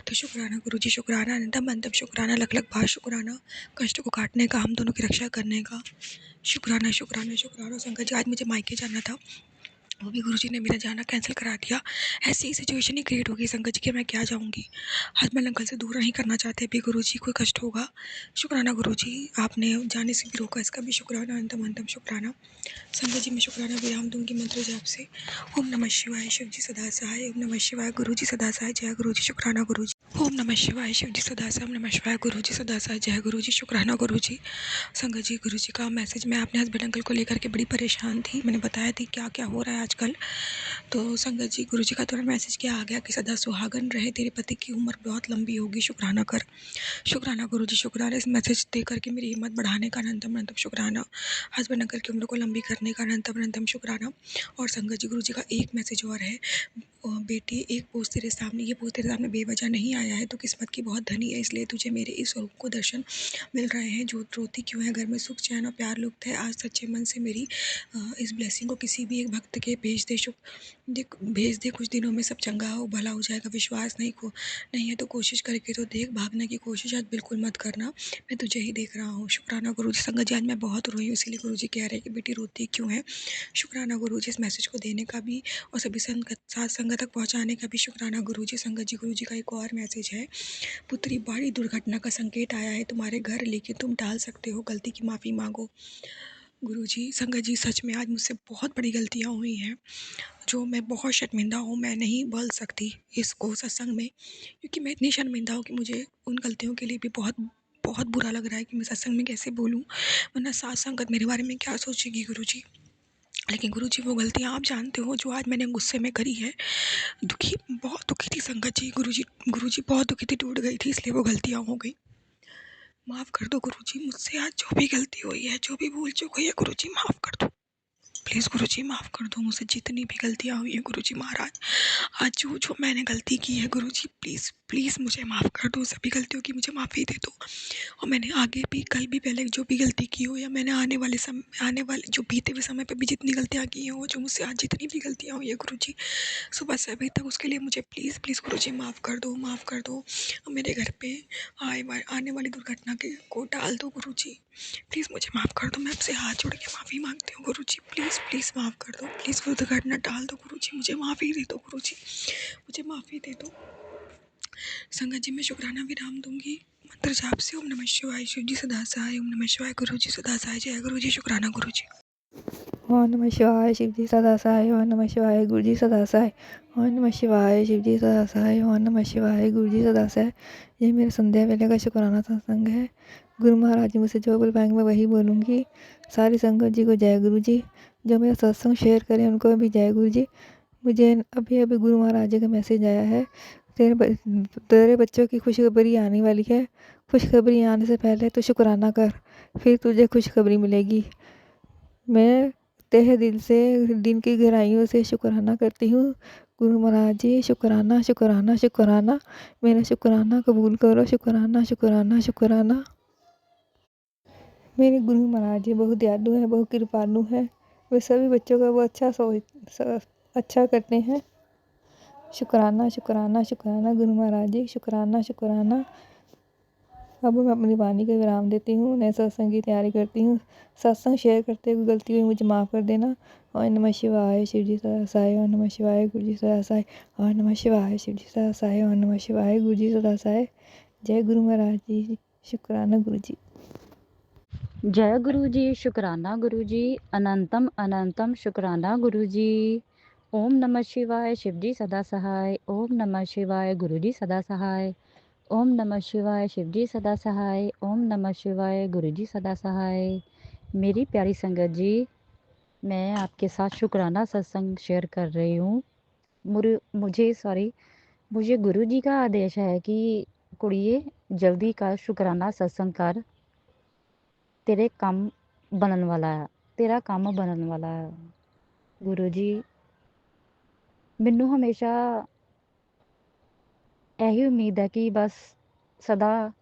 तो शुक्राना गुरुजी, शुक्राना, अनंतम अनंतम शुक्राना, लख लख बार शुक्राना, कष्ट को काटने का, हम दोनों की रक्षा करने का। शुक्राना शुक्राना शुक्राना। संगत जी आज मुझे मायके जाना था, वो भी गुरुजी ने मेरा जाना कैंसिल करा दिया। ऐसी ही सिचुएशन ही क्रिएट हो गई संगत जी कि मैं क्या जाऊँगी। हस्बैंड अंकल से दूर नहीं करना चाहते अभी गुरुजी, कोई कष्ट होगा। शुक्राना गुरुजी, आपने जाने से भी रोका, इसका भी शुक्राना, अनंतम अनंतम शुक्राना। संगत जी मैं शुक्राना विराम दूंगी मंत्र जाप से। ओम नमः शिवाय, शिव जी सदा सहाय। ओम नमः शिवाय, गुरु जी सदा सहाय। जय गुरु जी, शुक्राना गुरु जी। ओम नमः शिवाय, शिव जी सदा सहाय। ओम नमः शिवाय, गुरु जी सदा सहाय। जय गुरु जी, शुक्राना गुरु जी। संगत जी गुरु जी का मैसेज, मैं अपने हस्बैंड अंकल को लेकर के बड़ी परेशान थी, मैंने बताया थी क्या क्या हो रहा है आजकल। तो संगत जी गुरु जी का तुरंत मैसेज क्या आ गया कि सदा सुहागन रहे, तेरे पति की उम्र बहुत लंबी होगी, शुक्राना कर। शुक्राना गुरु जी, शुक्राना। इस मैसेज दे करके मेरी हिम्मत बढ़ाने का अनंतम अनंतम शुक्राना। हस्बैंड अंकल की उम्र को लंबी करने का अनंतम अनंतम शुक्राना। और संगत जी गुरु जी का एक मैसेज और है, बेटी एक पोस्ट तेरे सामने, ये पोस्ट तेरे सामने बेवजह नहीं आया है, तो किस्मत की बहुत धनी है, इसलिए तुझे मेरे इस स्वरूप को दर्शन मिल रहे हैं। जो रोती क्यों है, घर में सुख चैन और प्यार लुप्त है, आज सच्चे मन से मेरी इस ब्लेसिंग को किसी भी एक भक्त के भेज दे, कुछ दिनों में सब चंगा हो भला हो जाएगा। विश्वास नहीं है तो कोशिश करके तो देख, भागने की कोशिश आज बिल्कुल मत करना, मैं तुझे ही देख रहा हूँ। शुक्राना गुरु जी। संगत जी आज मैं बहुत रोई हूँ, इसीलिए गुरु जी कह रहे हैं कि बेटी रोती क्यों है। शुक्राना गुरु जी, इस मैसेज को देने का भी और सभी साथ संगत तक पहुँचाने का भी शुक्राना गुरु जी। संगत जी गुरु जी का एक और मैसेज है, पुत्री बड़ी दुर्घटना का संकेत आया है तुम्हारे घर, लेकिन तुम टाल सकते हो, गलती की माफ़ी मांगो। गुरुजी, संगत जी सच में आज मुझसे बहुत बड़ी गलतियाँ हुई हैं, जो मैं बहुत शर्मिंदा हूँ। मैं नहीं बोल सकती इसको सत्संग में, क्योंकि मैं इतनी शर्मिंदा हूँ कि मुझे उन गलतियों के लिए भी बहुत बहुत बुरा लग रहा है कि मैं सत्संग में कैसे बोलूँ, वरना साथ संगत मेरे बारे में क्या सोचेगी गुरुजी। लेकिन गुरुजी वो गलतियाँ आप जानते हो जो आज मैंने गुस्से में करी है। बहुत दुखी थी संगत जी, गुरुजी बहुत दुखी थी, टूट गई थी, इसलिए वो गलतियाँ हो गई। माफ़ कर दो गुरुजी, मुझसे आज जो भी गलती हुई है, जो भी भूल चूक हुई है गुरुजी, माफ़ कर दो। प्लीज़ गुरुजी माफ़ कर दो, मुझसे जितनी भी गलतियाँ हुई हैं गुरुजी महाराज, आज जो जो मैंने गलती की है गुरुजी, प्लीज़ प्लीज़ मुझे माफ़ कर दो, सभी गलतियों की मुझे माफ़ी दे दो। और मैंने आगे भी, कल भी, पहले जो भी गलती की हो, या मैंने आने वाले जो बीते हुए समय पे भी जितनी गलतियाँ की हो, जो मुझसे आज जितनी भी गलतियाँ हुई है गुरुजी सुबह से अभी तक, उसके लिए मुझे प्लीज़ प्लीज़ गुरुजी माफ़ कर दो, माफ़ कर दो। और मेरे घर पे आने वाली दुर्घटना को टाल दो गुरुजी, प्लीज़ मुझे माफ़ कर दो। मैं आपसे हाथ जोड़ के माफ़ी मांगती हूँ गुरुजी, प्लीज़ प्लीज़ माफ़ कर दो, प्लीज़ वो दुर्घटना टाल दो गुरुजी, मुझे माफ़ी दे दो गुरुजी, मुझे माफ़ी दे दो। संगत जी मैं शुक्राना विराम दूंगी मंत्र जाप से। ओम नमः शिवाय, शिव जी सदा सहाय। ओम नमः शिवाय, गुरु जी सदा सहाय। जय गुरु जी, शुक्राना गुरु जी। ओम नमः शिवाय, शिव जी सदा सहाय। ओम नमः शिवाय, गुरु जी सदा सहाय। ओम नमः शिवाय, शिव जी सदा सहाय। ओम नमः शिवाय, गुरु जी सदा सहाय। ये मेरे संध्या वेले का शुक्राना सत्संग है। गुरु महाराज जी मुझसे जो बुलवाएंगे मैं वही बोलूँगी। सारी संगत जी को जय गुरु जी। जो मेरा सत्संग शेयर करें उनको भी जय गुरु जी। मुझे अभी अभी गुरु महाराज जी का मैसेज आया है, तेरे बच्चों की खुशखबरी आने वाली है। खुशखबरी आने से पहले तो शुक्राना कर, फिर तुझे खुशखबरी मिलेगी। मैं तहे दिल से, दिन की गहराइयों से शुक्राना करती हूँ। गुरु महाराज जी शुक्राना शुक्राना शुक्राना, मेरा शुक्राना कबूल करो। शुक्राना शुक्राना शुक्राना। मेरे गुरु महाराज जी बहुत दयालु हैं, बहुत कृपालु हैं। वे सभी बच्चों का वो अच्छा करते हैं। शुक्राना शुक्राना शुक्राना गुरु महाराज जी, शुक्राना शुक्राना। अब मैं अपनी वाणी का विराम देती हूँ, नए सत्संग की तैयारी करती हूँ। सत्संग शेयर करते हुए गलती हुई मुझे माफ़ कर देना। और नमः शिवाय, शिव जी सदा सहाय। और नमः शिवाय, गुरु जी सदा सहाय। और नमः शिवाय, शिव जी सदा सहाय। और नमः शिवाय, गुरु जी सदा सहाय। जय गुरु महाराज जी, शुक्राना गुरु जी। जय गुरु जी, शुक्राना गुरु जी, अनंतम अनंतम शुक्राना गुरु जी। ओम नमः शिवाय, शिव जी सदा सहाय। ओम नमः शिवाय, गुरु जी सदा सहाय। ओम नमः शिवाय, शिव जी सदा सहाय। ओम नमः शिवाय, गुरु जी सदा सहाय। मेरी प्यारी संगत जी, मैं आपके साथ शुक्राना सत्संग शेयर कर रही हूँ। मुझे गुरु जी का आदेश है कि कुड़िए जल्दी कर शुक्राना सत्संग कर, तेरे काम बनन वाला है, तेरा काम बनन वाला है। गुरु जी ਮੈਨੂੰ ਹਮੇਸ਼ਾ ਇਹੀ ਉਮੀਦ ਹੈ ਕਿ ਬਸ ਸਦਾ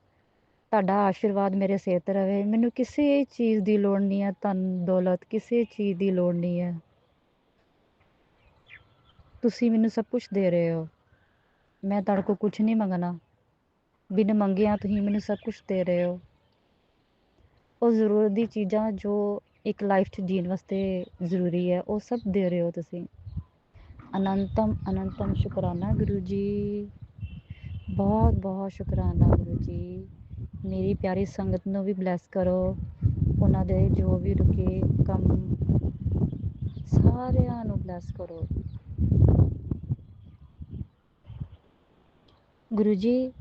ਤੁਹਾਡਾ ਆਸ਼ੀਰਵਾਦ ਮੇਰੇ ਸਿਰ ਤੇ ਰਹੇ। ਮੈਨੂੰ ਕਿਸੇ ਚੀਜ਼ ਦੀ ਲੋੜ ਨਹੀਂ ਹੈ, ਧਨ ਦੌਲਤ ਕਿਸੇ ਚੀਜ਼ ਦੀ ਲੋੜ ਨਹੀਂ ਹੈ। ਤੁਸੀਂ ਮੈਨੂੰ ਸਭ ਕੁਝ ਦੇ ਰਹੇ ਹੋ, ਮੈਂ ਤੁਹਾਡੇ ਕੋਲ ਕੁਝ ਨਹੀਂ ਮੰਗਣਾ। ਬਿਨ ਮੰਗਿਆ ਤੁਸੀਂ ਮੈਨੂੰ ਸਭ ਕੁਝ ਦੇ ਰਹੇ ਹੋ। ਉਹ ਜ਼ਰੂਰਤ ਦੀ ਚੀਜ਼ਾਂ ਜੋ ਇੱਕ ਲਾਈਫ 'ਚ ਜੀਣ ਵਾਸਤੇ ਜ਼ਰੂਰੀ ਹੈ, ਉਹ ਸਭ ਦੇ ਰਹੇ ਹੋ ਤੁਸੀਂ। ਅਨੰਤਮ ਅਨੰਤਮ ਸ਼ੁਕਰਾਨਾ ਗੁਰੂ ਜੀ, ਬਹੁਤ ਬਹੁਤ ਸ਼ੁਕਰਾਨਾ ਗੁਰੂ ਜੀ। ਮੇਰੀ ਪਿਆਰੀ ਸੰਗਤ ਨੂੰ ਵੀ ਬਲੈਸ ਕਰੋ, ਉਹਨਾਂ ਦੇ ਜੋ ਵੀ ਰੁਕੇ ਕੰਮ ਸਾਰਿਆਂ ਨੂੰ ਬਲੈਸ ਕਰੋ। ਗੁਰੂ ਜੀ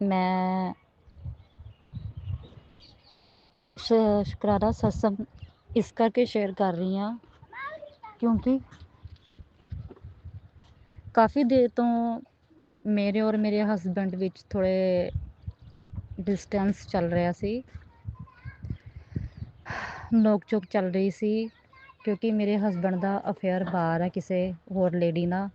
ਮੈਂ ਸ਼ੁਕਰਾਨਾ ਸਤਸੰਗ ਇਸ ਕਰਕੇ ਸ਼ੇਅਰ ਕਰ ਰਹੀ ਹਾਂ ਕਿਉਂਕਿ ਕਾਫੀ ਦੇਰ ਤੋਂ ਮੇਰੇ ਔਰ ਮੇਰੇ ਹਸਬੈਂਡ ਵਿੱਚ ਥੋੜ੍ਹੇ ਡਿਸਟੈਂਸ ਚੱਲ ਰਿਹਾ ਸੀ, ਨੋਕ ਝੋਕ ਚੱਲ ਰਹੀ ਸੀ, ਕਿਉਂਕਿ ਮੇਰੇ ਹਸਬੈਂਡ ਦਾ ਅਫੇਅਰ ਬਾਹਰ ਹੈ ਕਿਸੇ ਹੋਰ ਲੇਡੀ ਨਾਲ।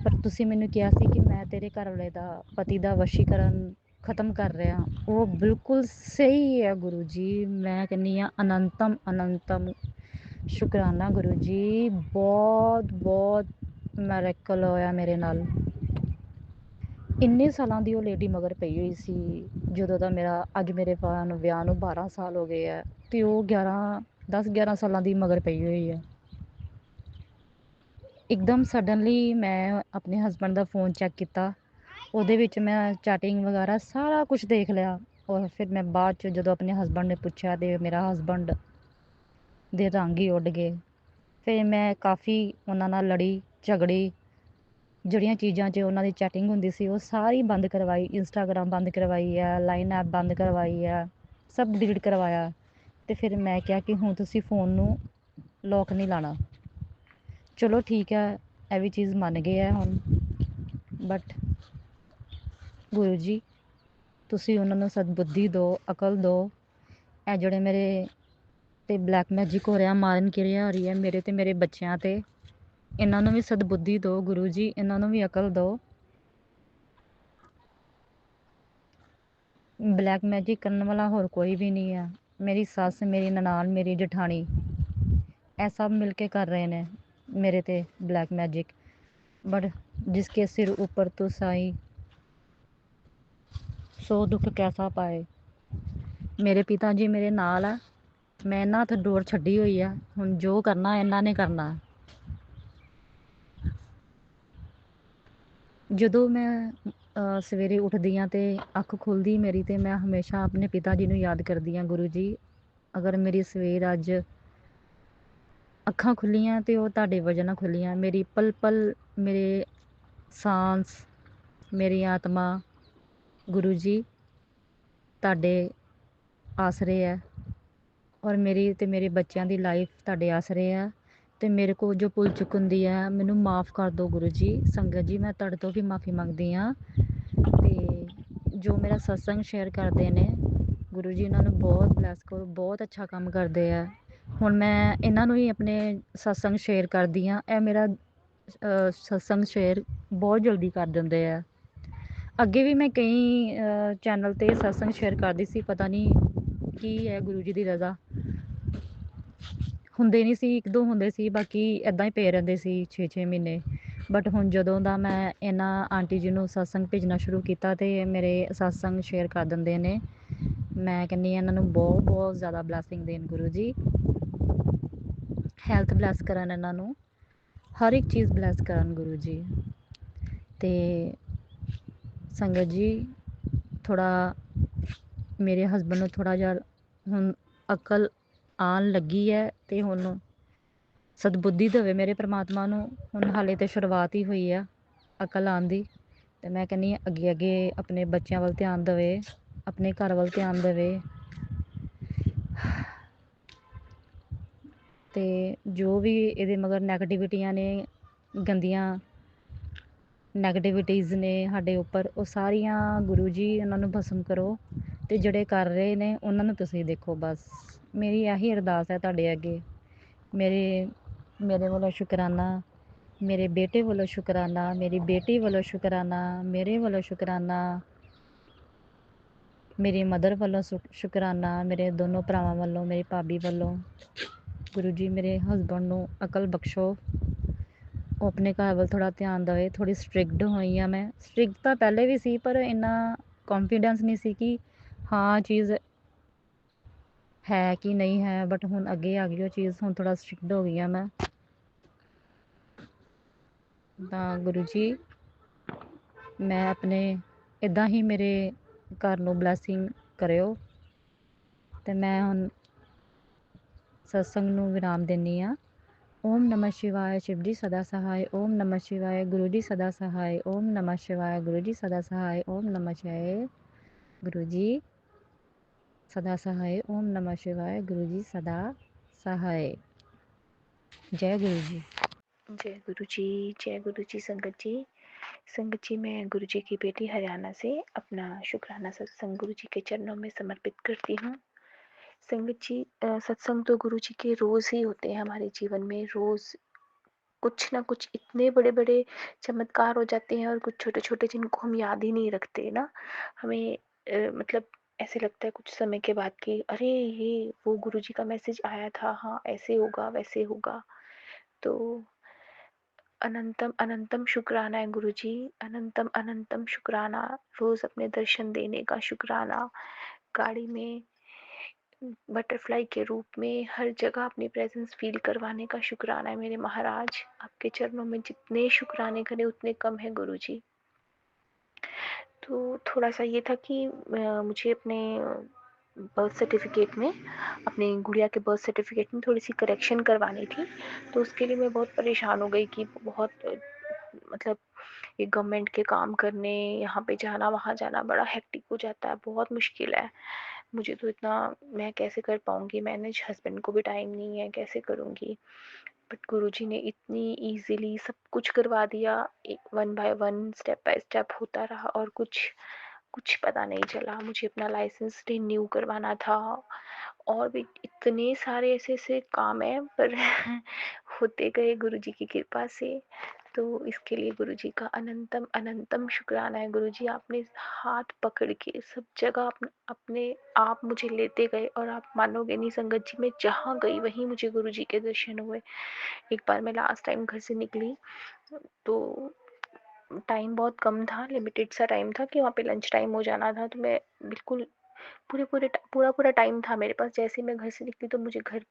ਪਰ ਤੁਸੀਂ ਮੈਨੂੰ ਕਿਹਾ ਸੀ ਕਿ ਮੈਂ ਤੇਰੇ ਘਰ ਵਾਲੇ ਦਾ, ਪਤੀ ਦਾ ਵਸ਼ੀਕਰਨ ਖਤਮ ਕਰ ਰਿਹਾ। ਉਹ ਬਿਲਕੁਲ ਸਹੀ ਹੈ ਗੁਰੂ ਜੀ। ਮੈਂ ਕਹਿੰਦੀ ਹਾਂ ਅਨੰਤਮ ਅਨੰਤਮ ਸ਼ੁਕਰਾਨਾ ਗੁਰੂ ਜੀ। ਬਹੁਤ ਬਹੁਤ ਮੈਰੇਕਲ ਹੋਇਆ ਮੇਰੇ ਨਾਲ। ਇੰਨੇ ਸਾਲਾਂ ਦੀ ਉਹ ਲੇਡੀ ਮਗਰ ਪਈ ਹੋਈ ਸੀ, ਜਦੋਂ ਦਾ ਅੱਜ ਮੇਰੇ ਵਿਆਹ ਨੂੰ 12 ਸਾਲ ਹੋ ਗਏ ਹੈ, ਅਤੇ ਉਹ 10-11 ਸਾਲਾਂ ਦੀ ਮਗਰ ਪਈ ਹੋਈ ਹੈ। ਇੱਕਦਮ ਸਡਨਲੀ ਮੈਂ ਆਪਣੇ ਹਸਬੈਂਡ ਦਾ ਫ਼ੋਨ ਚੈੱਕ ਕੀਤਾ, ਉਹਦੇ ਵਿੱਚ ਮੈਂ ਚੈਟਿੰਗ ਵਗੈਰਾ ਸਾਰਾ ਕੁਝ ਦੇਖ ਲਿਆ। ਔਰ ਫਿਰ ਮੈਂ ਬਾਅਦ 'ਚ ਜਦੋਂ ਆਪਣੇ ਹਸਬੈਂਡ ਨੇ ਪੁੱਛਿਆ ਤਾਂ ਮੇਰਾ ਹਸਬੈਂਡ ਦੇ ਰੰਗ ਹੀ ਉੱਡ ਗਏ। ਫਿਰ ਮੈਂ ਕਾਫੀ ਉਹਨਾਂ ਨਾਲ ਲੜੀ ਝਗੜੀ, ਜਿਹੜੀਆਂ ਚੀਜ਼ਾਂ 'ਚ ਉਹਨਾਂ ਦੀ ਚੈਟਿੰਗ ਹੁੰਦੀ ਸੀ ਉਹ ਸਾਰੀ ਬੰਦ ਕਰਵਾਈ। ਇੰਸਟਾਗ੍ਰਾਮ ਬੰਦ ਕਰਵਾਈ ਹੈ, ਲਾਈਨ ਐਪ ਬੰਦ ਕਰਵਾਈ ਹੈ, ਸਭ ਡਿਲੀਟ ਕਰਵਾਇਆ। ਅਤੇ ਫਿਰ ਮੈਂ ਕਿਹਾ ਕਿ ਹੁਣ ਤੁਸੀਂ ਫ਼ੋਨ ਨੂੰ ਲੋਕ ਨਹੀਂ ਲਾਉਣਾ। ਚਲੋ ਠੀਕ ਹੈ, ਇਹ ਵੀ ਚੀਜ਼ ਮੰਨ ਗਏ ਹੈ ਹੁਣ। ਬਟ ਗੁਰੂ ਜੀ ਤੁਸੀਂ ਉਹਨਾਂ ਨੂੰ ਸਦਬੁੱਧੀ ਦਿਓ, ਅਕਲ ਦਿਓ। ਇਹ ਜਿਹੜੇ ਮੇਰੇ ਤੇ ਬਲੈਕ ਮੈਜਿਕ ਹੋ ਰਿਹਾ, ਮਾਰਨ ਕਿਰਿਆ ਹੋ ਰਹੀ ਹੈ ਮੇਰੇ ਤੇ ਮੇਰੇ ਬੱਚਿਆਂ ਤੇ, ਇਹਨਾਂ ਨੂੰ ਵੀ ਸਦਬੁੱਧੀ ਦਿਓ ਗੁਰੂ ਜੀ, ਇਹਨਾਂ ਨੂੰ ਵੀ ਅਕਲ ਦਿਓ। ਬਲੈਕ ਮੈਜਿਕ ਕਰਨ ਵਾਲਾ ਹੋਰ ਕੋਈ ਵੀ ਨਹੀਂ ਹੈ। ਮੇਰੀ ਸੱਸ, ਮੇਰੀ ਨਨਾਣ, ਮੇਰੀ ਜਠਾਣੀ, ਇਹ ਸਭ ਮਿਲ ਕੇ ਕਰ ਰਹੇ ਨੇ ਮੇਰੇ ਤੇ ਬਲੈਕ ਮੈਜਿਕ। ਬਟ ਜਿਸਕੇ ਸਿਰ ਉੱਪਰ ਤੂੰ ਸਾਈ, ਸੋ ਦੁੱਖ ਕੈਸਾ ਪਾਏ। ਮੇਰੇ ਪਿਤਾ ਜੀ ਮੇਰੇ ਨਾਲ ਆ, ਮੈਂ ਇਹਨਾਂ ਹੱਥ ਡੋਰ ਛੱਡੀ ਹੋਈ ਆ। ਹੁਣ ਜੋ ਕਰਨਾ ਇਹਨਾਂ ਨੇ ਕਰਨਾ। ਜਦੋਂ ਮੈਂ ਸਵੇਰੇ ਉੱਠਦੀ ਹਾਂ ਤੇ ਅੱਖ ਖੁੱਲ੍ਹਦੀ ਮੇਰੀ, ਤੇ ਮੈਂ ਹਮੇਸ਼ਾ ਆਪਣੇ ਪਿਤਾ ਜੀ ਨੂੰ ਯਾਦ ਕਰਦੀ ਹਾਂ। ਗੁਰੂ ਜੀ, ਅਗਰ ਮੇਰੀ ਸਵੇਰ ਅੱਜ ਅੱਖਾਂ ਖੁੱਲ੍ਹੀਆਂ ਤੇ ਉਹ ਤੁਹਾਡੇ ਵਜ੍ਹਾ ਨਾਲ ਖੁੱਲ੍ਹੀਆਂ। ਮੇਰੀ ਪਲ ਪਲ, ਮੇਰੇ ਸਾਂਸ, ਮੇਰੀ ਆਤਮਾ ਗੁਰੂ ਜੀ ਤੁਹਾਡੇ ਆਸਰੇ ਹੈ, ਔਰ ਮੇਰੀ ਤੇ ਮੇਰੇ ਬੱਚਿਆਂ ਦੀ ਲਾਈਫ ਤੁਹਾਡੇ ਆਸਰੇ ਹੈ। ਤੇ ਮੇਰੇ ਕੋਲ ਜੋ ਭੁੱਲ ਚੁੱਕ ਹੁੰਦੀ ਹੈ ਮੈਨੂੰ ਮਾफ़ ਕਰ ਦਿਓ ਗੁਰੂ ਜੀ। ਸੰਗਤ ਜੀ, ਮੈਂ ਤੁਹਾਡੇ ਤੋਂ ਵੀ ਮਾफ़ੀ ਮੰਗਦੀ ਹਾਂ। ਤੇ ਜੋ ਮੇਰਾ ਸਤਸੰਗ ਸ਼ੇਅਰ ਕਰਦੇ ਨੇ ਗੁਰੂ ਜੀ, ਇਹਨਾਂ ਨੂੰ ਬਹੁਤ ਬਲੈਸ ਕਰੋ, ਬਹੁਤ ਅੱਛਾ ਕੰਮ ਕਰਦੇ ਆ। ਹੁਣ ਮੈਂ ਇਹਨਾਂ ਨੂੰ ਹੀ ਆਪਣੇ ਸਤਸੰਗ ਸ਼ੇਅਰ ਕਰਦੀ ਹਾਂ। ਇਹ ਮੇਰਾ ਸਤਸੰਗ ਸ਼ੇਅਰ ਬਹੁਤ ਜਲਦੀ ਕਰ ਦਿੰਦੇ ਆ। ਅੱਗੇ ਵੀ ਮੈਂ ਕਈ ਚੈਨਲ 'ਤੇ ਸਤਸੰਗ ਸ਼ੇਅਰ ਕਰਦੀ ਸੀ, ਪਤਾ ਨਹੀਂ ਕੀ ਹੈ ਗੁਰੂ ਜੀ ਦੀ ਰਜ਼ਾ। ਹੁੰਦੇ ਨਹੀਂ ਸੀ, ਇੱਕ ਦੋ ਹੁੰਦੇ ਸੀ, ਬਾਕੀ ਇੱਦਾਂ ਹੀ ਪਏ ਰਹਿੰਦੇ ਸੀ 6-6 ਮਹੀਨੇ। ਬਟ ਹੁਣ ਜਦੋਂ ਦਾ ਮੈਂ ਇਹਨਾਂ ਆਂਟੀ ਜੀ ਨੂੰ ਸਤਸੰਗ ਭੇਜਣਾ ਸ਼ੁਰੂ ਕੀਤਾ ਤੇ ਮੇਰੇ ਸਤਸੰਗ ਸ਼ੇਅਰ ਕਰ ਦਿੰਦੇ ਨੇ। ਮੈਂ ਕਹਿੰਦੀ ਹਾਂ ਇਹਨਾਂ ਨੂੰ ਬਹੁਤ ਬਹੁਤ ਜ਼ਿਆਦਾ ਬਲੈਸਿੰਗ ਦੇਣ ਗੁਰੂ ਜੀ। ਹੈਲਥ ਬਲੈਸ ਕਰਨ ਇਹਨਾਂ ਨੂੰ, ਹਰ ਇੱਕ ਚੀਜ਼ ਬਲੈਸ ਕਰਨ ਗੁਰੂ ਜੀ। ਤੇ ਸੰਗਤ ਜੀ, ਥੋੜ੍ਹਾ ਮੇਰੇ ਹਸਬੈਂਡ ਨੂੰ ਥੋੜ੍ਹਾ ਜਿਹਾ ਹੁਣ ਅਕਲ ਆਉਣ ਲੱਗੀ ਹੈ ਤੇ ਹੁਣ ਸਦਬੁੱਧੀ ਦੇਵੇ ਮੇਰੇ ਪ੍ਰਮਾਤਮਾ ਨੂੰ। ਹੁਣ ਹਾਲੇ ਤਾਂ ਸ਼ੁਰੂਆਤ ਹੀ ਹੋਈ ਆ ਅਕਲ ਆਉਣ ਦੀ। ਤੇ ਮੈਂ ਕਹਿੰਦੀ ਹਾਂ ਅੱਗੇ ਅੱਗੇ ਆਪਣੇ ਬੱਚਿਆਂ ਵੱਲ ਧਿਆਨ ਦੇਵੇ, ਆਪਣੇ ਘਰ ਵੱਲ ਧਿਆਨ ਦੇਵੇ। ਤੇ ਜੋ ਵੀ ਇਹਦੇ ਮਗਰ ਨੈਗੇਟਿਵਿਟੀਆਂ ਨੇ, ਗੰਦੀਆਂ ਨੈਗੇਟਿਵਿਟੀਜ਼ ਨੇ ਸਾਡੇ ਉੱਪਰ, ਉਹ ਸਾਰੀਆਂ ਗੁਰੂ ਜੀ ਉਹਨਾਂ ਨੂੰ ਭਸਮ ਕਰੋ। ਤੇ ਜਿਹੜੇ ਕਰ ਰਹੇ ਨੇ ਉਹਨਾਂ ਨੂੰ ਤੁਸੀਂ ਦੇਖੋ। ਬਸ ਮੇਰੀ ਇਹੀ ਅਰਦਾਸ ਹੈ ਤੁਹਾਡੇ ਅੱਗੇ। ਮੇਰੇ ਵੱਲੋਂ ਸ਼ੁਕਰਾਨਾ, ਮੇਰੇ ਬੇਟੇ ਵੱਲੋਂ ਸ਼ੁਕਰਾਨਾ, ਮੇਰੀ ਬੇਟੀ ਵੱਲੋਂ ਸ਼ੁਕਰਾਨਾ, ਮੇਰੇ ਵੱਲੋਂ ਸ਼ੁਕਰਾਨਾ, ਮੇਰੀ ਮਦਰ ਵੱਲੋਂ ਸ਼ੁਕਰਾਨਾ, ਮੇਰੇ ਦੋਨੋਂ ਭਰਾਵਾਂ ਵੱਲੋਂ, ਮੇਰੀ ਭਾਬੀ ਵੱਲੋਂ। ਗੁਰੂ ਜੀ, ਮੇਰੇ ਹਸਬੈਂਡ ਨੂੰ ਅਕਲ ਬਖਸ਼ੋ, ਉਹ ਆਪਣੇ ਘਰ ਵੱਲ ਥੋੜ੍ਹਾ ਧਿਆਨ ਦੇਵੇ। ਥੋੜ੍ਹੀ ਸਟ੍ਰਿਕਟ ਹੋਈ ਹਾਂ ਮੈਂ। ਸਟ੍ਰਿਕਟ ਤਾਂ ਪਹਿਲੇ ਵੀ ਸੀ, ਪਰ ਇੰਨਾ ਕੌਨਫੀਡੈਂਸ ਨਹੀਂ ਸੀ ਕਿ ਹਾਂ ਚੀਜ਼ ਹੈ ਕਿ ਨਹੀਂ ਹੈ। ਬਟ ਹੁਣ ਅੱਗੇ ਆ ਗਈ ਉਹ ਚੀਜ਼, ਹੁਣ ਥੋੜ੍ਹਾ ਸਟ੍ਰਿਕਟ ਹੋ ਗਈ ਹਾਂ ਮੈਂ। ਤਾਂ ਗੁਰੂ ਜੀ, ਮੈਂ ਆਪਣੇ ਇੱਦਾਂ ਹੀ ਮੇਰੇ ਘਰ ਨੂੰ ਬਲੈਸਿੰਗ ਕਰਿਓ। ਤੇ ਮੈਂ ਹੁਣ ਸਤਸੰਗ ਨੂੰ ਵਿਰਾਮ ਦਿੰਦੀ ਹਾਂ। ਓਮ ਨਮः शिवाय, शिव जी सदा सहाय। ओम नमः शिवाय, गुरु जी सदा सहाय। ओम नमः शिवाय, गुरु जी सदा सहाय। ओम नमः शिवाय, गुरु जी सदा सहाय। ओम नमः शिवाय, गुरु जी सदा सहाय। जय गुरु जी। जय गुरु जी, जय गुरु जी। संगत जी, मैं गुरु जी की बेटी हरियाणा से अपना शुक्राना सत्संग गुरु जी के चरणों में समर्पित करती हूँ। संगत जी, सत्संग तो गुरु जी के रोज़ ही होते हैं हमारे जीवन में। रोज़ कुछ ना कुछ इतने बड़े बड़े चमत्कार हो जाते हैं, और कुछ छोटे छोटे जिनको हम याद ही नहीं रखते ना। हमें मतलब ऐसे लगता है कुछ समय के बाद कि अरे ये वो गुरु जी का मैसेज आया था, हाँ ऐसे होगा वैसे होगा। तो अनंतम अनंतम शुक्राना है गुरु जी, अनंतम अनंतम शुक्राना। रोज़ अपने दर्शन देने का शुक्राना, गाड़ी में बटरफ्लाई के रूप में हर जगह अपनी प्रेजेंस फील करवाने का शुक्राना है मेरे महाराज। आपके चरणों में जितने शुक्राने करें उतने कम है गुरु जी। तो थोड़ा सा ये था कि मुझे अपने बर्थ सर्टिफिकेट में, अपनी गुड़िया के बर्थ सर्टिफिकेट में थोड़ी सी करेक्शन करवानी थी। तो उसके लिए मैं बहुत परेशान हो गई कि बहुत मतलब ये गवर्नमेंट के काम करने, यहाँ पे जाना वहाँ जाना बड़ा हेक्टिक हो जाता है, बहुत मुश्किल है मुझे। तो इतना मैं कैसे कर पाऊँगी मैनेज, हस्बैंड को भी टाइम नहीं है, कैसे करूँगी। बट गुरुजी ने इतनी इजीली सब कुछ करवा दिया, एक one by one step by step होता रहा, और कुछ कुछ पता नहीं चला। मुझे अपना लाइसेंस रिन्यू करवाना था और भी इतने सारे ऐसे-ऐसे काम हैं, पर होते गए गुरुजी की कृपा से। तो इसके लिए गुरुजी का अनंतम अनंतम शुक्राना है। गुरुजी आपने हाथ पकड़ के सब जगह अपने आप मुझे लेते गए और आप मानोगे नहीं संगत जी, मैं जहाँ गई वहीं मुझे गुरुजी के दर्शन हुए। एक बार मैं लास्ट टाइम घर से निकली तो टाइम बहुत कम था, लिमिटेड सा टाइम था कि वहाँ पे लंच टाइम हो जाना था। तो मैं बिल्कुल पूरा टाइम था मेरे पास। जैसे ही मैं घर से निकली तो मुझे घर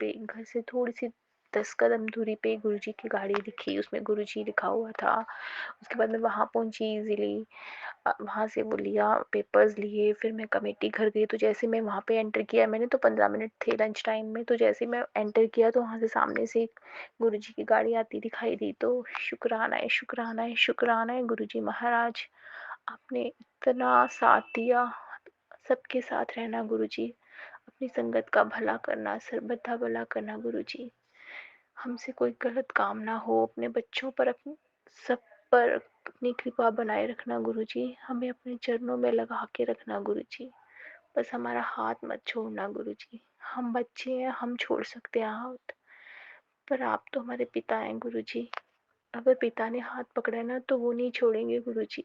से थोड़ी सी 10 कदम दूरी पे गुरुजी की गाड़ी दिखी, उसमें गुरुजी लिखा हुआ था। उसके बाद मैं वहाँ पहुँची इजीली, वहाँ से वो लिया, पेपर्स लिए, फिर मैं कमेटी घर गई। तो जैसे मैं वहाँ पे एंटर किया, मैंने तो 15 मिनट थे लंच टाइम में, तो जैसे मैं एंटर किया तो वहाँ से सामने से एक गुरुजी की गाड़ी आती दिखाई दी। तो शुक्राना है, शुक्राना है, शुक्राना है गुरुजी महाराज, आपने इतना साथ दिया। सबके साथ रहना गुरुजी, अपनी संगत का भला करना, सर्वथा भला करना गुरुजी। हमसे कोई गलत काम ना हो, अपने बच्चों पर, अपने सब पर अपनी कृपा बनाए रखना गुरुजी। हमें अपने चरणों में लगा के रखना गुरुजी, बस हमारा हाथ मत छोड़ना गुरुजी। हम बच्चे हैं, हम छोड़ सकते हैं हाथ, पर आप तो हमारे पिता हैं गुरुजी। अगर पिता ने हाथ पकड़ा ना तो वो नहीं छोड़ेंगे गुरुजी।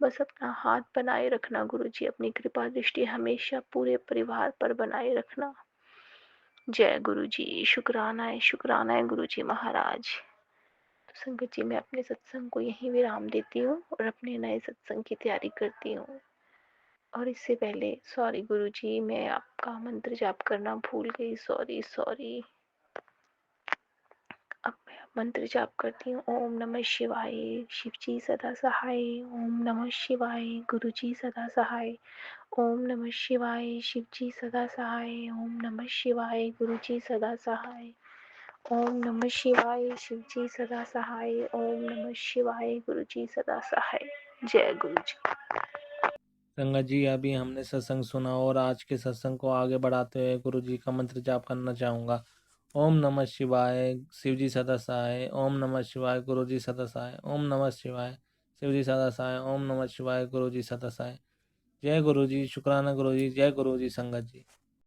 बस अपना हाथ बनाए रखना गुरुजी, अपनी कृपा दृष्टि हमेशा पूरे परिवार पर बनाए रखना। जय गुरुजी, शुक्राना है गुरुजी महाराज। तो संगत जी, मैं अपने सत्संग को यहीं विराम देती हूँ और अपने नए सत्संग की तैयारी करती हूँ। और इससे पहले सॉरी गुरुजी, मैं आपका मंत्र जाप करना भूल गई, सॉरी सॉरी। अब मैं मंत्र जाप करती हूँ। ओम नमः शिवाय, शिव जी सदा सहाय। ओम नमः शिवाय, गुरु जी सदा सहाय। ओम नमः शिवाय, शिव जी सदा सहाय। ओम नमः शिवाय, गुरु जी सदा सहाय। ओम नमः शिवाय, शिव जी सदा सहाय। ओम नमः शिवाय, गुरु जी सदा सहाय। जय गुरु जी। संगत जी, अभी हमने सत्संग सुना और आज के सत्संग को आगे बढ़ाते हुए गुरु जी का मंत्र जाप करना चाहूँगा। ओम नमः शिवाय, शिव जी सदा सहाय। ओम नमः शिवाय, गुरु जी सदा सहाय। ओम नमः शिवाय, शिव जी सदा सहाय। ओम नमः शिवाय, गुरु जी सदा सहाय। जय गुरु जी, शुक्राना गुरु जी, जय गुरु जी संगत जी।